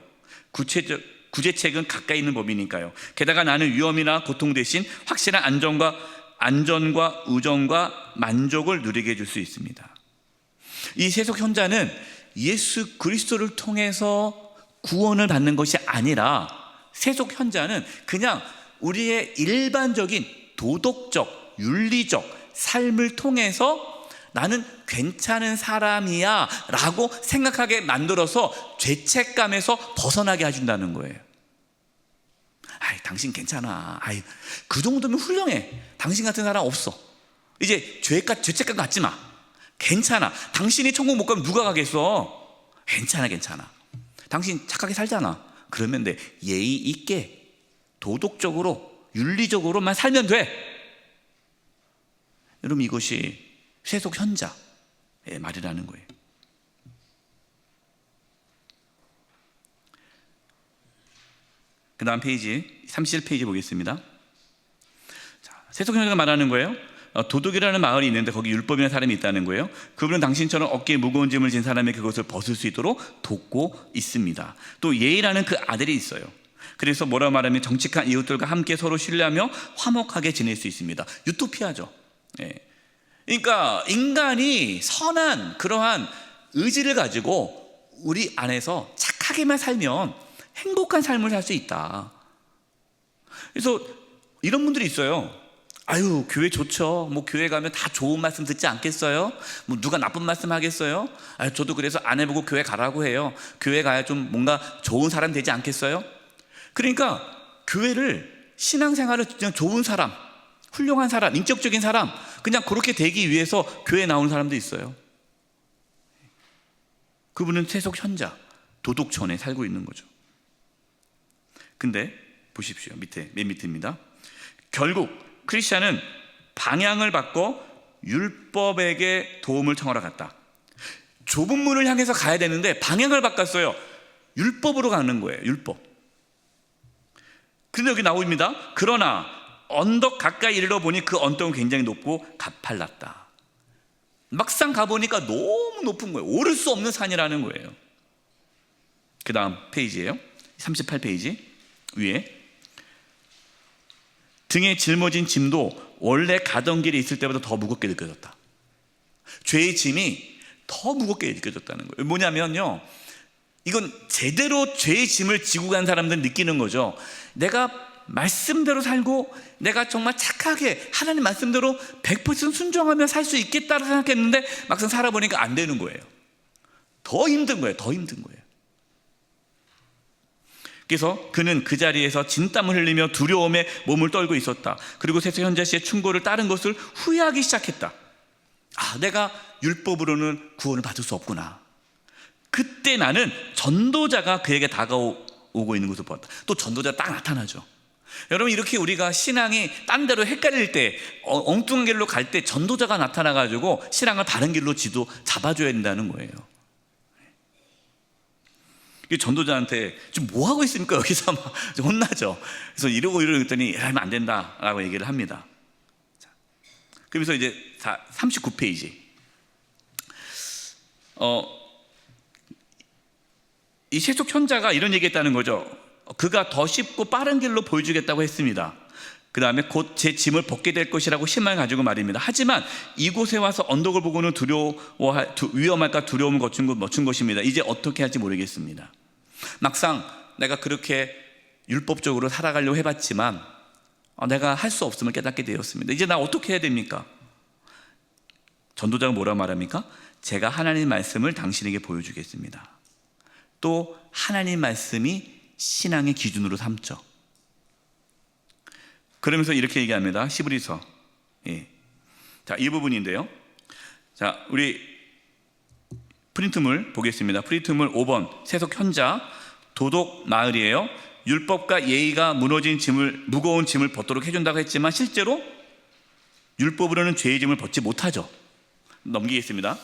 구제책은 가까이 있는 법이니까요. 게다가 나는 위험이나 고통 대신 확실한 안전과 우정과 만족을 누리게 해줄 수 있습니다. 이 세속현자는 예수 그리스도를 통해서 구원을 받는 것이 아니라, 세속현자는 그냥 우리의 일반적인 도덕적, 윤리적 삶을 통해서 나는 괜찮은 사람이야 라고 생각하게 만들어서 죄책감에서 벗어나게 해준다는 거예요. 아이, 당신 괜찮아. 아이, 그 정도면 훌륭해. 당신 같은 사람 없어. 이제 죄책감 갖지 마. 괜찮아. 당신이 천국 못 가면 누가 가겠어? 괜찮아. 당신 착하게 살잖아. 그러면 돼. 예의 있게 도덕적으로 윤리적으로만 살면 돼. 여러분, 이것이 세속현자의 말이라는 거예요. 그 다음 페이지 37페이지 보겠습니다. 자, 세속현자가 말하는 거예요. 도둑이라는 마을이 있는데 거기 율법이라는 사람이 있다는 거예요. 그분은 당신처럼 어깨에 무거운 짐을 진 사람의 그것을 벗을 수 있도록 돕고 있습니다. 또 예의라는 그 아들이 있어요. 그래서 뭐라 말하면 정직한 이웃들과 함께 서로 신뢰하며 화목하게 지낼 수 있습니다. 유토피아죠. 예. 그러니까 인간이 선한 그러한 의지를 가지고 우리 안에서 착하게만 살면 행복한 삶을 살 수 있다. 그래서 이런 분들이 있어요. 아유, 교회 좋죠. 뭐 교회 가면 다 좋은 말씀 듣지 않겠어요? 뭐 누가 나쁜 말씀 하겠어요? 아유, 저도 그래서 안 해보고 교회 가라고 해요. 교회 가야 좀 뭔가 좋은 사람 되지 않겠어요? 그러니까 교회를, 신앙생활을 그냥 좋은 사람, 훌륭한 사람, 인격적인 사람, 그냥 그렇게 되기 위해서 교회에 나오는 사람도 있어요. 그분은 세속현자, 도덕천에 살고 있는 거죠. 근데 보십시오. 맨 밑입니다. 결국 크리스찬은 방향을 바꿔 율법에게 도움을 청하러 갔다. 좁은 문을 향해서 가야 되는데 방향을 바꿨어요. 율법으로 가는 거예요. 율법. 그런데 여기 나옵니다. 그러나 언덕 가까이 이르러 보니 그 언덕은 굉장히 높고 가팔랐다. 막상 가보니까 너무 높은 거예요. 오를 수 없는 산이라는 거예요. 그 다음 페이지예요. 38페이지 위에. 등에 짊어진 짐도 원래 가던 길에 있을 때보다 더 무겁게 느껴졌다. 죄의 짐이 더 무겁게 느껴졌다는 거예요. 뭐냐면요, 이건 제대로 죄의 짐을 지고 간 사람들은 느끼는 거죠. 내가 말씀대로 살고 내가 정말 착하게 하나님 말씀대로 100% 순종하며 살 수 있겠다고 생각했는데 막상 살아보니까 안 되는 거예요. 더 힘든 거예요. 그래서 그는 그 자리에서 진땀을 흘리며 두려움에 몸을 떨고 있었다. 그리고 세속현자 씨의 충고를 따른 것을 후회하기 시작했다. 아, 내가 율법으로는 구원을 받을 수 없구나. 그때 나는 전도자가 그에게 다가오고 있는 것을 보았다. 또 전도자가 딱 나타나죠. 여러분, 이렇게 우리가 신앙이 딴 데로 헷갈릴 때, 엉뚱한 길로 갈 때 전도자가 나타나가지고 신앙을 바른 길로 잡아줘야 된다는 거예요. 전도자한테 지금 뭐 하고 있습니까? 여기서 막 혼나죠. 그래서 이러고 했더니 하면 안 된다라고 얘기를 합니다. 자, 그러면서 이제 39페이지. 이 세속현자가 이런 얘기했다는 거죠. 그가 더 쉽고 빠른 길로 보여주겠다고 했습니다. 그 다음에 곧 제 짐을 벗게 될 것이라고 희망을 가지고 말입니다. 하지만 이곳에 와서 언덕을 보고는 위험할까 두려움을 거친 것입니다. 이제 어떻게 할지 모르겠습니다. 막상 내가 그렇게 율법적으로 살아가려고 해봤지만 내가 할 수 없음을 깨닫게 되었습니다. 이제 나 어떻게 해야 됩니까? 전도자가 뭐라고 말합니까? 제가 하나님 말씀을 당신에게 보여주겠습니다. 또 하나님 말씀이 신앙의 기준으로 삼죠. 그러면서 이렇게 얘기합니다. 히브리서. 자, 이 부분인데요. 자, 우리 프린트물 보겠습니다. 프린트물 5번 세속 현자 도덕 마을이에요. 율법과 예의가 무거운 짐을 벗도록 해준다고 했지만 실제로 율법으로는 죄의 짐을 벗지 못하죠. 넘기겠습니다.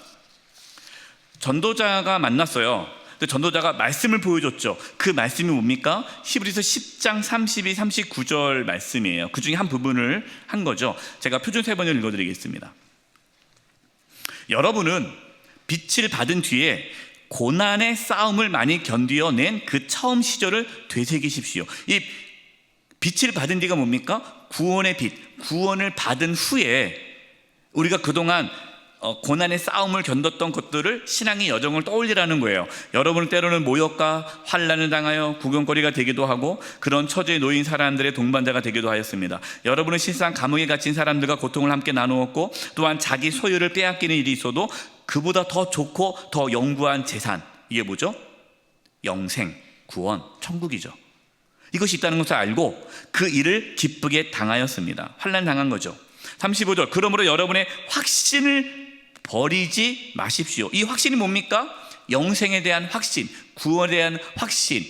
전도자가 만났어요. 전도자가 말씀을 보여줬죠. 그 말씀이 뭡니까? 히브리서 10장 32, 39절 말씀이에요. 그 중에 한 부분을 한 거죠. 제가 표준 세 번을 읽어드리겠습니다. 여러분은 빛을 받은 뒤에 고난의 싸움을 많이 견디어낸 그 처음 시절을 되새기십시오. 이 빛을 받은 뒤가 뭡니까? 구원의 빛, 구원을 받은 후에 우리가 그동안 고난의 싸움을 견뎠던 것들을 신앙의 여정을 떠올리라는 거예요. 여러분은 때로는 모욕과 환난을 당하여 구경거리가 되기도 하고 그런 처지에 놓인 사람들의 동반자가 되기도 하였습니다. 여러분은 실상 감옥에 갇힌 사람들과 고통을 함께 나누었고 또한 자기 소유를 빼앗기는 일이 있어도 그보다 더 좋고 더 영구한 재산, 이게 뭐죠? 영생, 구원, 천국이죠. 이것이 있다는 것을 알고 그 일을 기쁘게 당하였습니다. 환난 당한 거죠. 35절 그러므로 여러분의 확신을 버리지 마십시오. 이 확신이 뭡니까? 영생에 대한 확신, 구원에 대한 확신,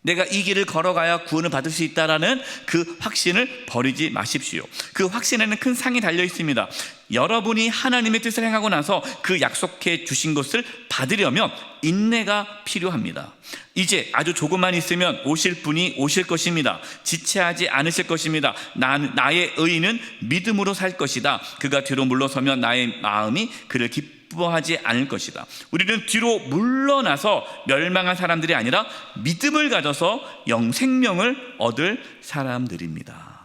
내가 이 길을 걸어가야 구원을 받을 수 있다라는 그 확신을 버리지 마십시오. 그 확신에는 큰 상이 달려 있습니다. 여러분이 하나님의 뜻을 행하고 나서 그 약속해 주신 것을 받으려면 인내가 필요합니다. 이제 아주 조금만 있으면 오실 분이 오실 것입니다. 지체하지 않으실 것입니다. 나의 의인은 믿음으로 살 것이다. 그가 뒤로 물러서면 나의 마음이 그를 기뻐하지 않을 것이다. 우리는 뒤로 물러나서 멸망한 사람들이 아니라 믿음을 가져서 영생명을 얻을 사람들입니다.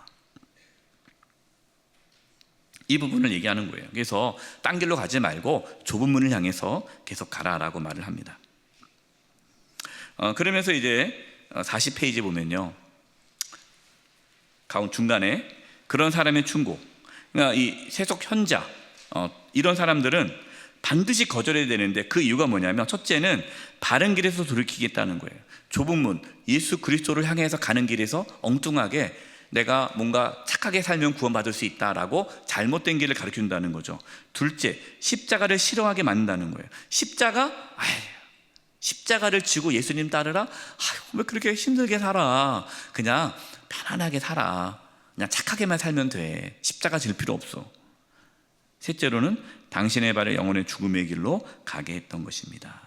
이 부분을 얘기하는 거예요. 그래서 딴 길로 가지 말고 좁은 문을 향해서 계속 가라라고 말을 합니다. 그러면서 이제 40페이지 보면요, 가운 중간에 그런 사람의 충고, 그러니까 이 세속 현자, 이런 사람들은 반드시 거절해야 되는데 그 이유가 뭐냐면 첫째는 바른 길에서 돌이키겠다는 거예요. 좁은 문, 예수 그리스도를 향해서 가는 길에서 엉뚱하게 내가 뭔가 착하게 살면 구원받을 수 있다라고 잘못된 길을 가르친다는 거죠. 둘째, 십자가를 싫어하게 만든다는 거예요. 십자가를 지고 예수님 따르라? 왜 그렇게 힘들게 살아? 그냥 편안하게 살아. 그냥 착하게만 살면 돼. 십자가 질 필요 없어. 셋째로는 당신의 발을 영혼의 죽음의 길로 가게 했던 것입니다.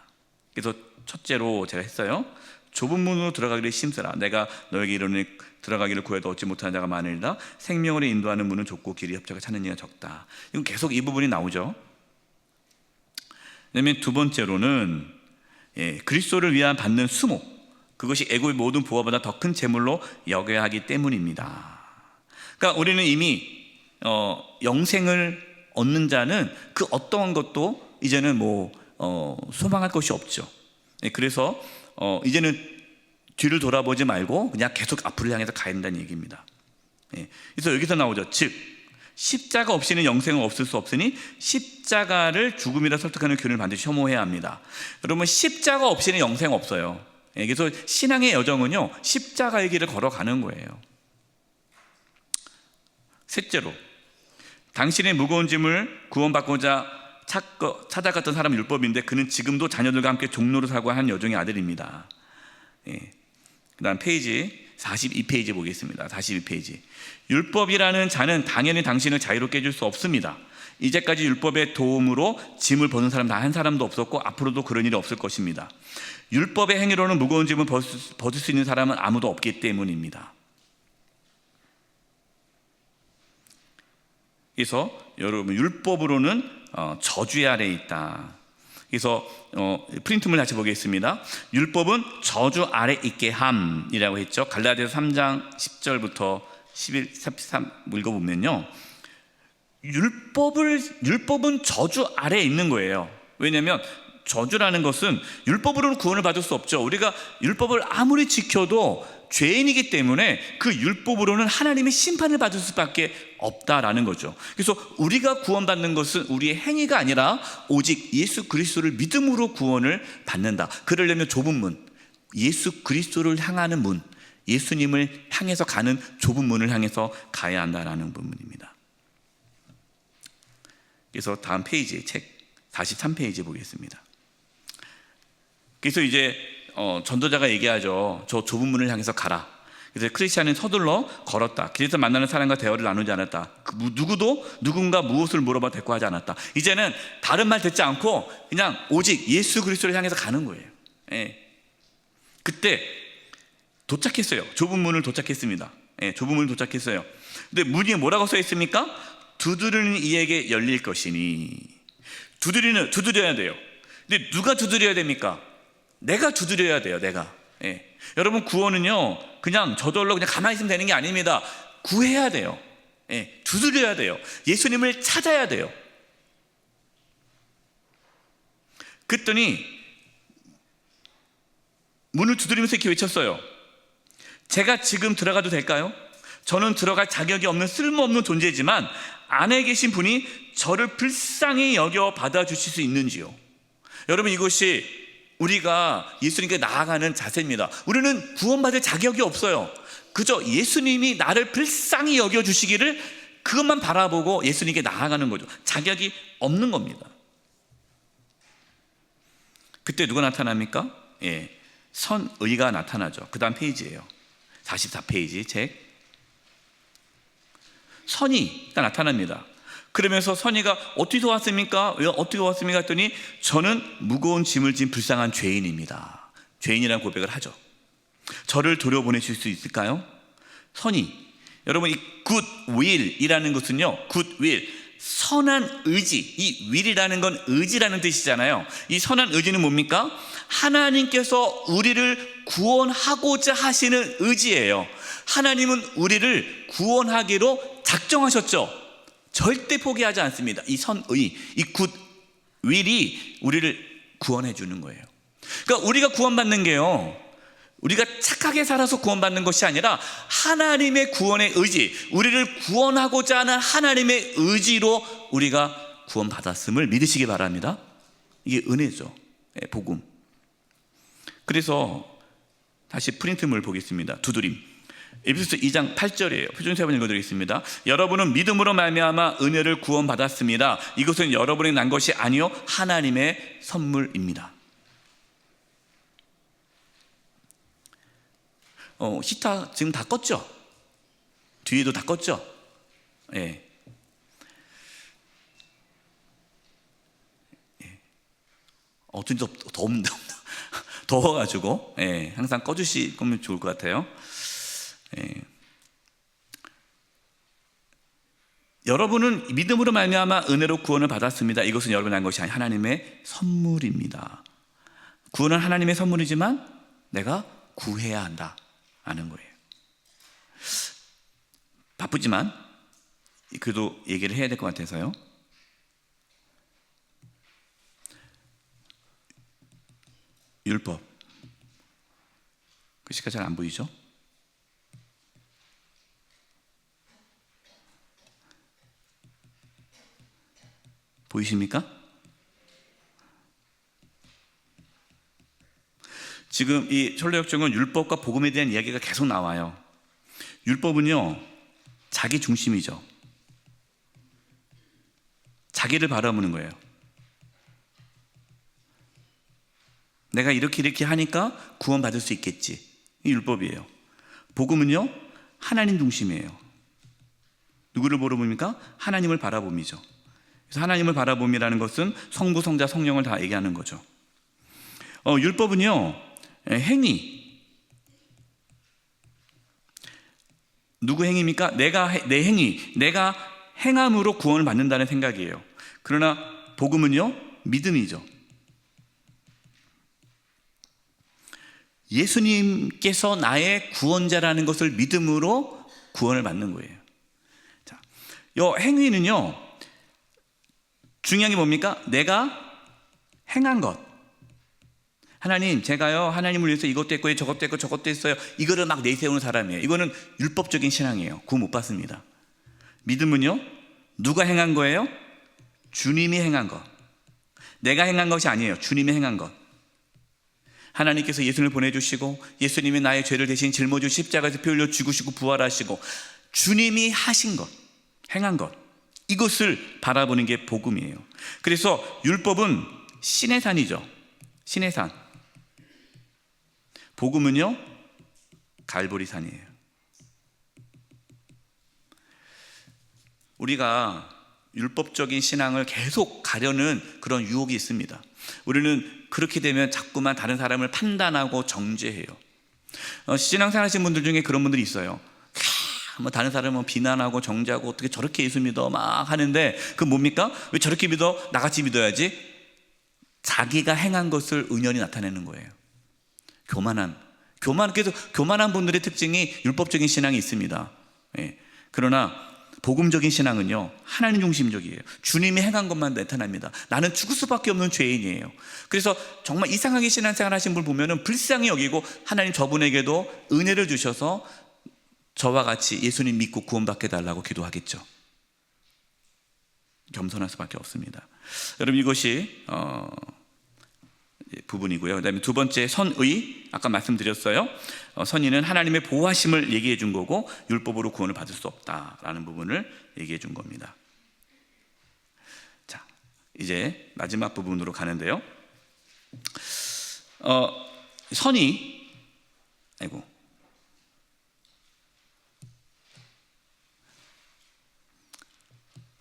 그래서 첫째로 제가 했어요. 좁은 문으로 들어가기를 힘쓰라. 내가 너에게 이르노니 들어가기를 구해도 얻지 못하는 자가 많으리라. 생명으로 인도하는 문은 좁고 길이 협착을 찾는 이가 적다. 이건 계속 이 부분이 나오죠. 그다음에 두 번째로는 그리스도를 위한 받는 수모, 그것이 애굽의 모든 부하보다 더 큰 재물로 여겨야 하기 때문입니다. 그러니까 우리는 이미 영생을 얻는 자는 그 어떠한 것도 이제는 소망할 것이 없죠. 그래서 이제는 뒤를 돌아보지 말고 그냥 계속 앞을 향해서 가야 된다는 얘기입니다. 그래서 여기서 나오죠. 즉 십자가 없이는 영생은 없을 수 없으니 십자가를 죽음이라 설득하는 교훈을 반드시 혐오해야 합니다. 여러분, 십자가 없이는 영생 없어요. 그래서 신앙의 여정은요, 십자가의 길을 걸어가는 거예요. 셋째로, 당신의 무거운 짐을 구원받고자 찾아갔던 사람은 율법인데 그는 지금도 자녀들과 함께 종로로 살고 한 여종의 아들입니다. 그 다음 페이지 42페이지 보겠습니다. 42페이지. 율법이라는 자는 당연히 당신을 자유롭게 해줄 수 없습니다. 이제까지 율법의 도움으로 짐을 벗는 사람 단 한 사람도 없었고 앞으로도 그런 일이 없을 것입니다. 율법의 행위로는 무거운 짐을 벗을 수 있는 사람은 아무도 없기 때문입니다. 그래서 여러분, 율법으로는 저주 아래에 있다. 그래서 프린트물 다시 보겠습니다. 율법은 저주 아래 있게 함이라고 했죠. 갈라디아서 3장 10절부터 11, 13 읽어보면요, 율법은 저주 아래에 있는 거예요. 왜냐하면 저주라는 것은 율법으로는 구원을 받을 수 없죠. 우리가 율법을 아무리 지켜도 죄인이기 때문에 그 율법으로는 하나님의 심판을 받을 수밖에 없다라는 거죠. 그래서 우리가 구원받는 것은 우리의 행위가 아니라 오직 예수 그리스도를 믿음으로 구원을 받는다. 그러려면 좁은 문, 예수 그리스도를 향하는 문, 예수님을 향해서 가는 좁은 문을 향해서 가야 한다라는 부분입니다. 그래서 다음 페이지, 책 43페이지 보겠습니다. 그래서 이제 전도자가 얘기하죠. 저 좁은 문을 향해서 가라. 그래서 크리스찬은 서둘러 걸었다. 길에서 만나는 사람과 대화를 나누지 않았다. 누구도 누군가 무엇을 물어봐 대꾸하지 않았다. 이제는 다른 말 듣지 않고 그냥 오직 예수 그리스도를 향해서 가는 거예요. 예. 그때 도착했어요. 좁은 문을 도착했습니다. 예, 좁은 문을 도착했어요. 근데 문이 뭐라고 써 있습니까? 두드리는 이에게 열릴 것이니. 두드려야 돼요. 근데 누가 두드려야 됩니까? 내가 두드려야 돼요. 내가. 예. 여러분, 구원은요 그냥 저절로 그냥 가만히 있으면 되는 게 아닙니다. 구해야 돼요. 예. 두드려야 돼요. 예수님을 찾아야 돼요. 그랬더니 문을 두드리면서 이렇게 외쳤어요. 제가 지금 들어가도 될까요? 저는 들어갈 자격이 없는 쓸모없는 존재지만 안에 계신 분이 저를 불쌍히 여겨 받아주실 수 있는지요? 여러분, 이것이 우리가 예수님께 나아가는 자세입니다. 우리는 구원받을 자격이 없어요. 그저 예수님이 나를 불쌍히 여겨주시기를 그것만 바라보고 예수님께 나아가는 거죠. 자격이 없는 겁니다. 그때 누가 나타납니까? 예, 선의가 나타나죠. 그 다음 페이지예요. 44페이지 책. 선의가 나타납니다. 그러면서 선의가 어디서 왔습니까? 왜 어떻게 왔습니까? 했더니 저는 무거운 짐을 진 불쌍한 죄인입니다. 죄인이라는 고백을 하죠. 저를 돌려보내실 수 있을까요? 선의. 여러분, 이 good will이라는 것은요, good will, 선한 의지. 이 will이라는 건 의지라는 뜻이잖아요. 이 선한 의지는 뭡니까? 하나님께서 우리를 구원하고자 하시는 의지예요. 하나님은 우리를 구원하기로 작정하셨죠. 절대 포기하지 않습니다. 이 선의, 이 굿 윌이 우리를 구원해 주는 거예요. 그러니까 우리가 구원받는 게요, 우리가 착하게 살아서 구원받는 것이 아니라 하나님의 구원의 의지, 우리를 구원하고자 하는 하나님의 의지로 우리가 구원받았음을 믿으시기 바랍니다. 이게 은혜죠. 복음. 그래서 다시 프린트물 보겠습니다. 두드림. 에베소서 2장 8절이에요. 표준 세 번 읽어드리겠습니다. 여러분은 믿음으로 말미암아 은혜를 구원받았습니다. 이것은 여러분이 난 것이 아니요 하나님의 선물입니다. 히터 지금 다 껐죠? 뒤에도 다 껐죠? 예. 어쩐지 더운데 더워가지고 항상 꺼주시면 좋을 것 같아요. 여러분은 믿음으로 말미암아 은혜로 구원을 받았습니다. 이것은 여러분이 한 것이 아니 하나님의 선물입니다. 구원은 하나님의 선물이지만 내가 구해야 한다 하는 거예요. 바쁘지만 그래도 얘기를 해야 될 것 같아서요. 율법, 글씨가 잘 안 보이죠? 보이십니까? 지금 이 철로역정은 율법과 복음에 대한 이야기가 계속 나와요. 율법은요, 자기 중심이죠. 자기를 바라보는 거예요. 내가 이렇게 하니까 구원받을 수 있겠지. 이 율법이에요. 복음은요, 하나님 중심이에요. 누구를 바라봅니까? 하나님을 바라봄이죠. 그래서 하나님을 바라봄이라는 것은 성부, 성자, 성령을 다 얘기하는 거죠. 율법은요, 행위. 누구 행위입니까? 내 행위, 내가 행함으로 구원을 받는다는 생각이에요. 그러나 복음은요, 믿음이죠. 예수님께서 나의 구원자라는 것을 믿음으로 구원을 받는 거예요. 자, 이 행위는요, 중요한 게 뭡니까? 내가 행한 것. 하나님, 제가요 하나님을 위해서 이것도 했고 저것도 했고 저것도 했어요. 이거를 막 내세우는 사람이에요. 이거는 율법적인 신앙이에요. 구원 못 받습니다. 믿음은요, 누가 행한 거예요? 주님이 행한 것. 내가 행한 것이 아니에요. 주님이 행한 것. 하나님께서 예수님을 보내주시고 예수님이 나의 죄를 대신 짊어지고 십자가에서 피 흘려 죽으시고 부활하시고 주님이 하신 것, 행한 것, 이것을 바라보는 게 복음이에요. 그래서 율법은 신의 산이죠. 신의 산. 복음은요, 갈보리 산이에요. 우리가 율법적인 신앙을 계속 가려는 그런 유혹이 있습니다. 우리는 그렇게 되면 자꾸만 다른 사람을 판단하고 정죄해요. 신앙생활 하시는 분들 중에 그런 분들이 있어요. 뭐 다른 사람은 비난하고 정죄하고 어떻게 저렇게 예수 믿어 막 하는데, 그 뭡니까? 왜 저렇게 믿어? 나같이 믿어야지. 자기가 행한 것을 은연히 나타내는 거예요. 그래서 교만한 분들의 특징이 율법적인 신앙이 있습니다. 예. 그러나 복음적인 신앙은요, 하나님 중심적이에요. 주님이 행한 것만 나타납니다. 나는 죽을 수밖에 없는 죄인이에요. 그래서 정말 이상하게 신앙생활 하신 분 보면은 불쌍히 여기고, 하나님 저분에게도 은혜를 주셔서 저와 같이 예수님 믿고 구원받게 달라고 기도하겠죠. 겸손할 수밖에 없습니다. 여러분, 이것이 부분이고요. 그다음에 두 번째, 선의. 아까 말씀드렸어요. 선의는 하나님의 보호하심을 얘기해 준 거고, 율법으로 구원을 받을 수 없다라는 부분을 얘기해 준 겁니다. 자, 이제 마지막 부분으로 가는데요. 선의,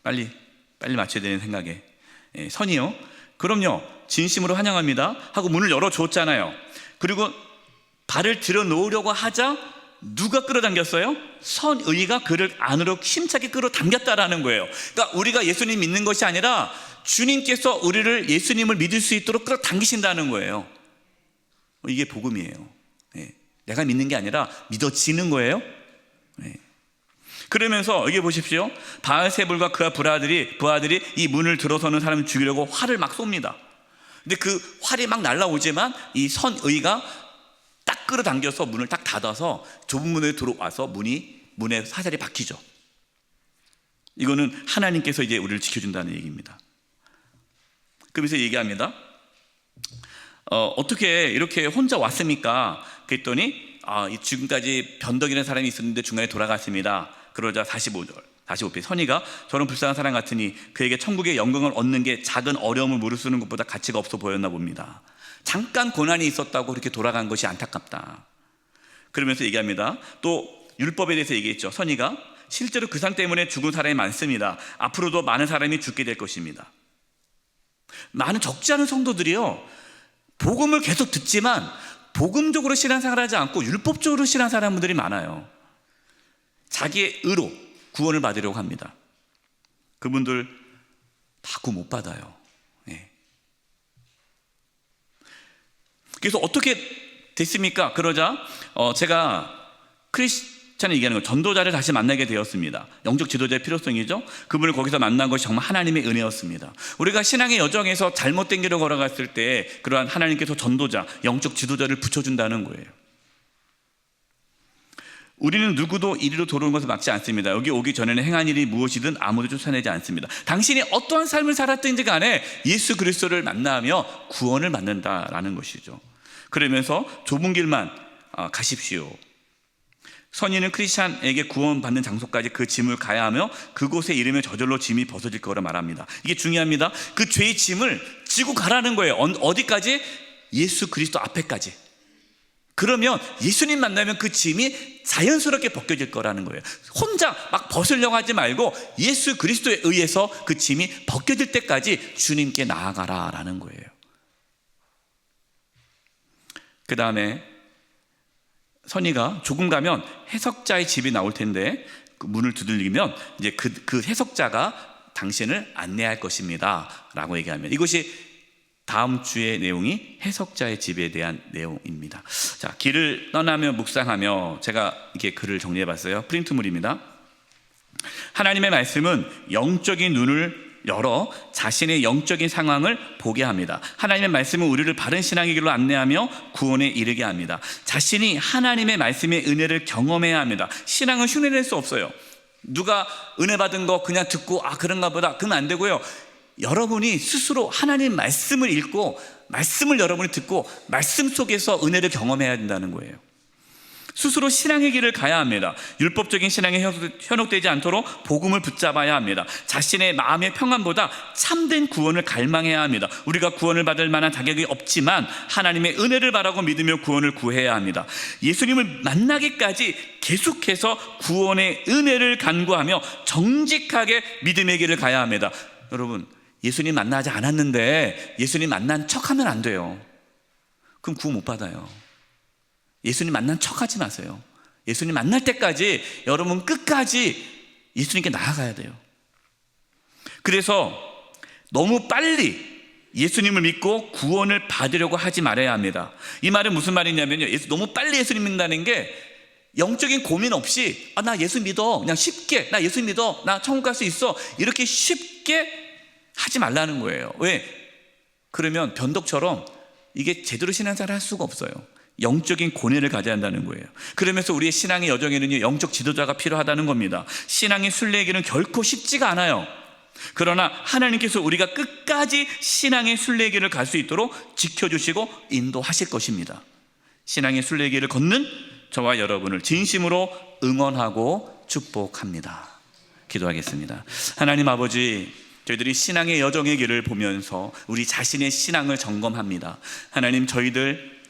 빨리 맞춰야 되는 생각에, 선의요. 그럼요, 진심으로 환영합니다 하고 문을 열어줬잖아요. 그리고 발을 들여놓으려고 하자 누가 끌어당겼어요? 선의가 그를 안으로 힘차게 끌어당겼다라는 거예요. 그러니까 우리가 예수님 믿는 것이 아니라 주님께서 우리를, 예수님을 믿을 수 있도록 끌어당기신다는 거예요. 이게 복음이에요. 내가 믿는 게 아니라 믿어지는 거예요. 그러면서 여기 보십시오. 바알세불과 그와 부하들이 이 문을 들어서는 사람을 죽이려고 활을 막 쏩니다. 근데 그 활이 막 날라오지만 이 선의가 딱 끌어당겨서 문을 딱 닫아서 좁은 문에 들어와서 문에 사살이 박히죠. 이거는 하나님께서 이제 우리를 지켜준다는 얘기입니다. 그러면서 얘기합니다. 어떻게 이렇게 혼자 왔습니까? 그랬더니 지금까지 변덕이라는 사람이 있었는데 중간에 돌아갔습니다. 그러자 45페이지, 선의가 저런 불쌍한 사람 같으니 그에게 천국의 영광을 얻는 게 작은 어려움을 무릅쓰는 것보다 가치가 없어 보였나 봅니다. 잠깐 고난이 있었다고 그렇게 돌아간 것이 안타깝다. 그러면서 얘기합니다. 또 율법에 대해서 얘기했죠. 선의가 실제로 그 산 때문에 죽은 사람이 많습니다. 앞으로도 많은 사람이 죽게 될 것입니다. 많은 적지 않은 성도들이요, 복음을 계속 듣지만 복음적으로 신앙생활하지 않고 율법적으로 신앙생활하는 분들이 많아요. 자기의 의로 구원을 받으려고 합니다. 그분들 다 구원 못 받아요. 그래서 어떻게 됐습니까? 그러자 제가 크리스찬이 얘기하는 거, 전도자를 다시 만나게 되었습니다. 영적 지도자의 필요성이죠. 그분을 거기서 만난 것이 정말 하나님의 은혜였습니다. 우리가 신앙의 여정에서 잘못된 길을 걸어갔을 때 그러한 하나님께서 전도자, 영적 지도자를 붙여준다는 거예요. 우리는 누구도 이리로 돌아오는 것을 막지 않습니다. 여기 오기 전에는 행한 일이 무엇이든 아무도 쫓아내지 않습니다. 당신이 어떠한 삶을 살았든지 간에 예수 그리스도를 만나며 구원을 받는다라는 것이죠. 그러면서 좁은 길만 가십시오. 선의는 크리스찬에게 구원받는 장소까지 그 짐을 가야 하며 그곳에 이르면 저절로 짐이 벗어질 거라 말합니다. 이게 중요합니다. 그 죄의 짐을 지고 가라는 거예요. 어디까지? 예수 그리스도 앞에까지. 그러면 예수님 만나면 그 짐이 자연스럽게 벗겨질 거라는 거예요. 혼자 막 벗으려고 하지 말고 예수 그리스도에 의해서 그 짐이 벗겨질 때까지 주님께 나아가라라는 거예요. 그 다음에 선의가 조금 가면 해석자의 집이 나올 텐데 그 문을 두들기면 이제 그 해석자가 당신을 안내할 것입니다 라고 얘기하면, 이것이 다음 주의 내용이 해석자의 집에 대한 내용입니다. 자, 길을 떠나며 묵상하며, 제가 이렇게 글을 정리해 봤어요. 프린트물입니다. 하나님의 말씀은 영적인 눈을 열어 자신의 영적인 상황을 보게 합니다. 하나님의 말씀은 우리를 바른 신앙의 길로 안내하며 구원에 이르게 합니다. 자신이 하나님의 말씀의 은혜를 경험해야 합니다. 신앙은 흉내낼 수 없어요. 누가 은혜 받은 거 그냥 듣고 그런가 보다 그러면 안 되고요. 여러분이 스스로 하나님 말씀을 읽고 말씀을 여러분이 듣고 말씀 속에서 은혜를 경험해야 된다는 거예요. 스스로 신앙의 길을 가야 합니다. 율법적인 신앙에 현혹되지 않도록 복음을 붙잡아야 합니다. 자신의 마음의 평안보다 참된 구원을 갈망해야 합니다. 우리가 구원을 받을 만한 자격이 없지만 하나님의 은혜를 바라고 믿으며 구원을 구해야 합니다. 예수님을 만나기까지 계속해서 구원의 은혜를 간구하며 정직하게 믿음의 길을 가야 합니다. 여러분, 예수님 만나지 않았는데 예수님 만난 척하면 안 돼요. 그럼 구원 못 받아요. 예수님 만난 척하지 마세요. 예수님 만날 때까지 여러분 끝까지 예수님께 나아가야 돼요. 그래서 너무 빨리 예수님을 믿고 구원을 받으려고 하지 말아야 합니다. 이 말은 무슨 말이냐면요, 너무 빨리 예수님 믿는다는 게 영적인 고민 없이 나 예수 믿어, 그냥 쉽게 나 예수 믿어, 나 천국 갈 수 있어, 이렇게 쉽게 하지 말라는 거예요. 왜? 그러면 변덕처럼 이게 제대로 신앙생활을 할 수가 없어요. 영적인 고뇌를 가져야 한다는 거예요. 그러면서 우리의 신앙의 여정에는 영적 지도자가 필요하다는 겁니다. 신앙의 순례의 길은 결코 쉽지가 않아요. 그러나 하나님께서 우리가 끝까지 신앙의 순례의 길을 갈 수 있도록 지켜주시고 인도하실 것입니다. 신앙의 순례의 길을 걷는 저와 여러분을 진심으로 응원하고 축복합니다. 기도하겠습니다. 하나님 아버지, 저희들이 신앙의 여정의 길을 보면서 우리 자신의 신앙을 점검합니다. 하나님, 저희들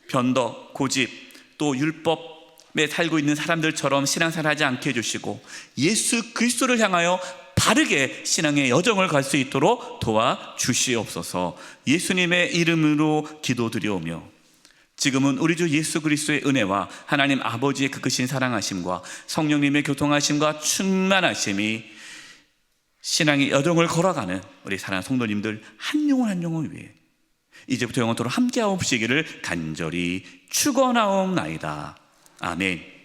변덕, 고집, 또 율법에 살고 있는 사람들처럼 신앙생활 하지 않게 해주시고 예수 그리스도를 향하여 바르게 신앙의 여정을 갈 수 있도록 도와주시옵소서. 예수님의 이름으로 기도드리오며 지금은 우리 주 예수 그리스도의 은혜와 하나님 아버지의 그 크신 사랑하심과 성령님의 교통하심과 충만하심이 신앙의 여정을 걸어가는 우리 사랑하는 성도님들 한 영혼 한 영혼을 위해 이제부터 영원토록 함께하옵시기를 간절히 축원하옵나이다. 아멘.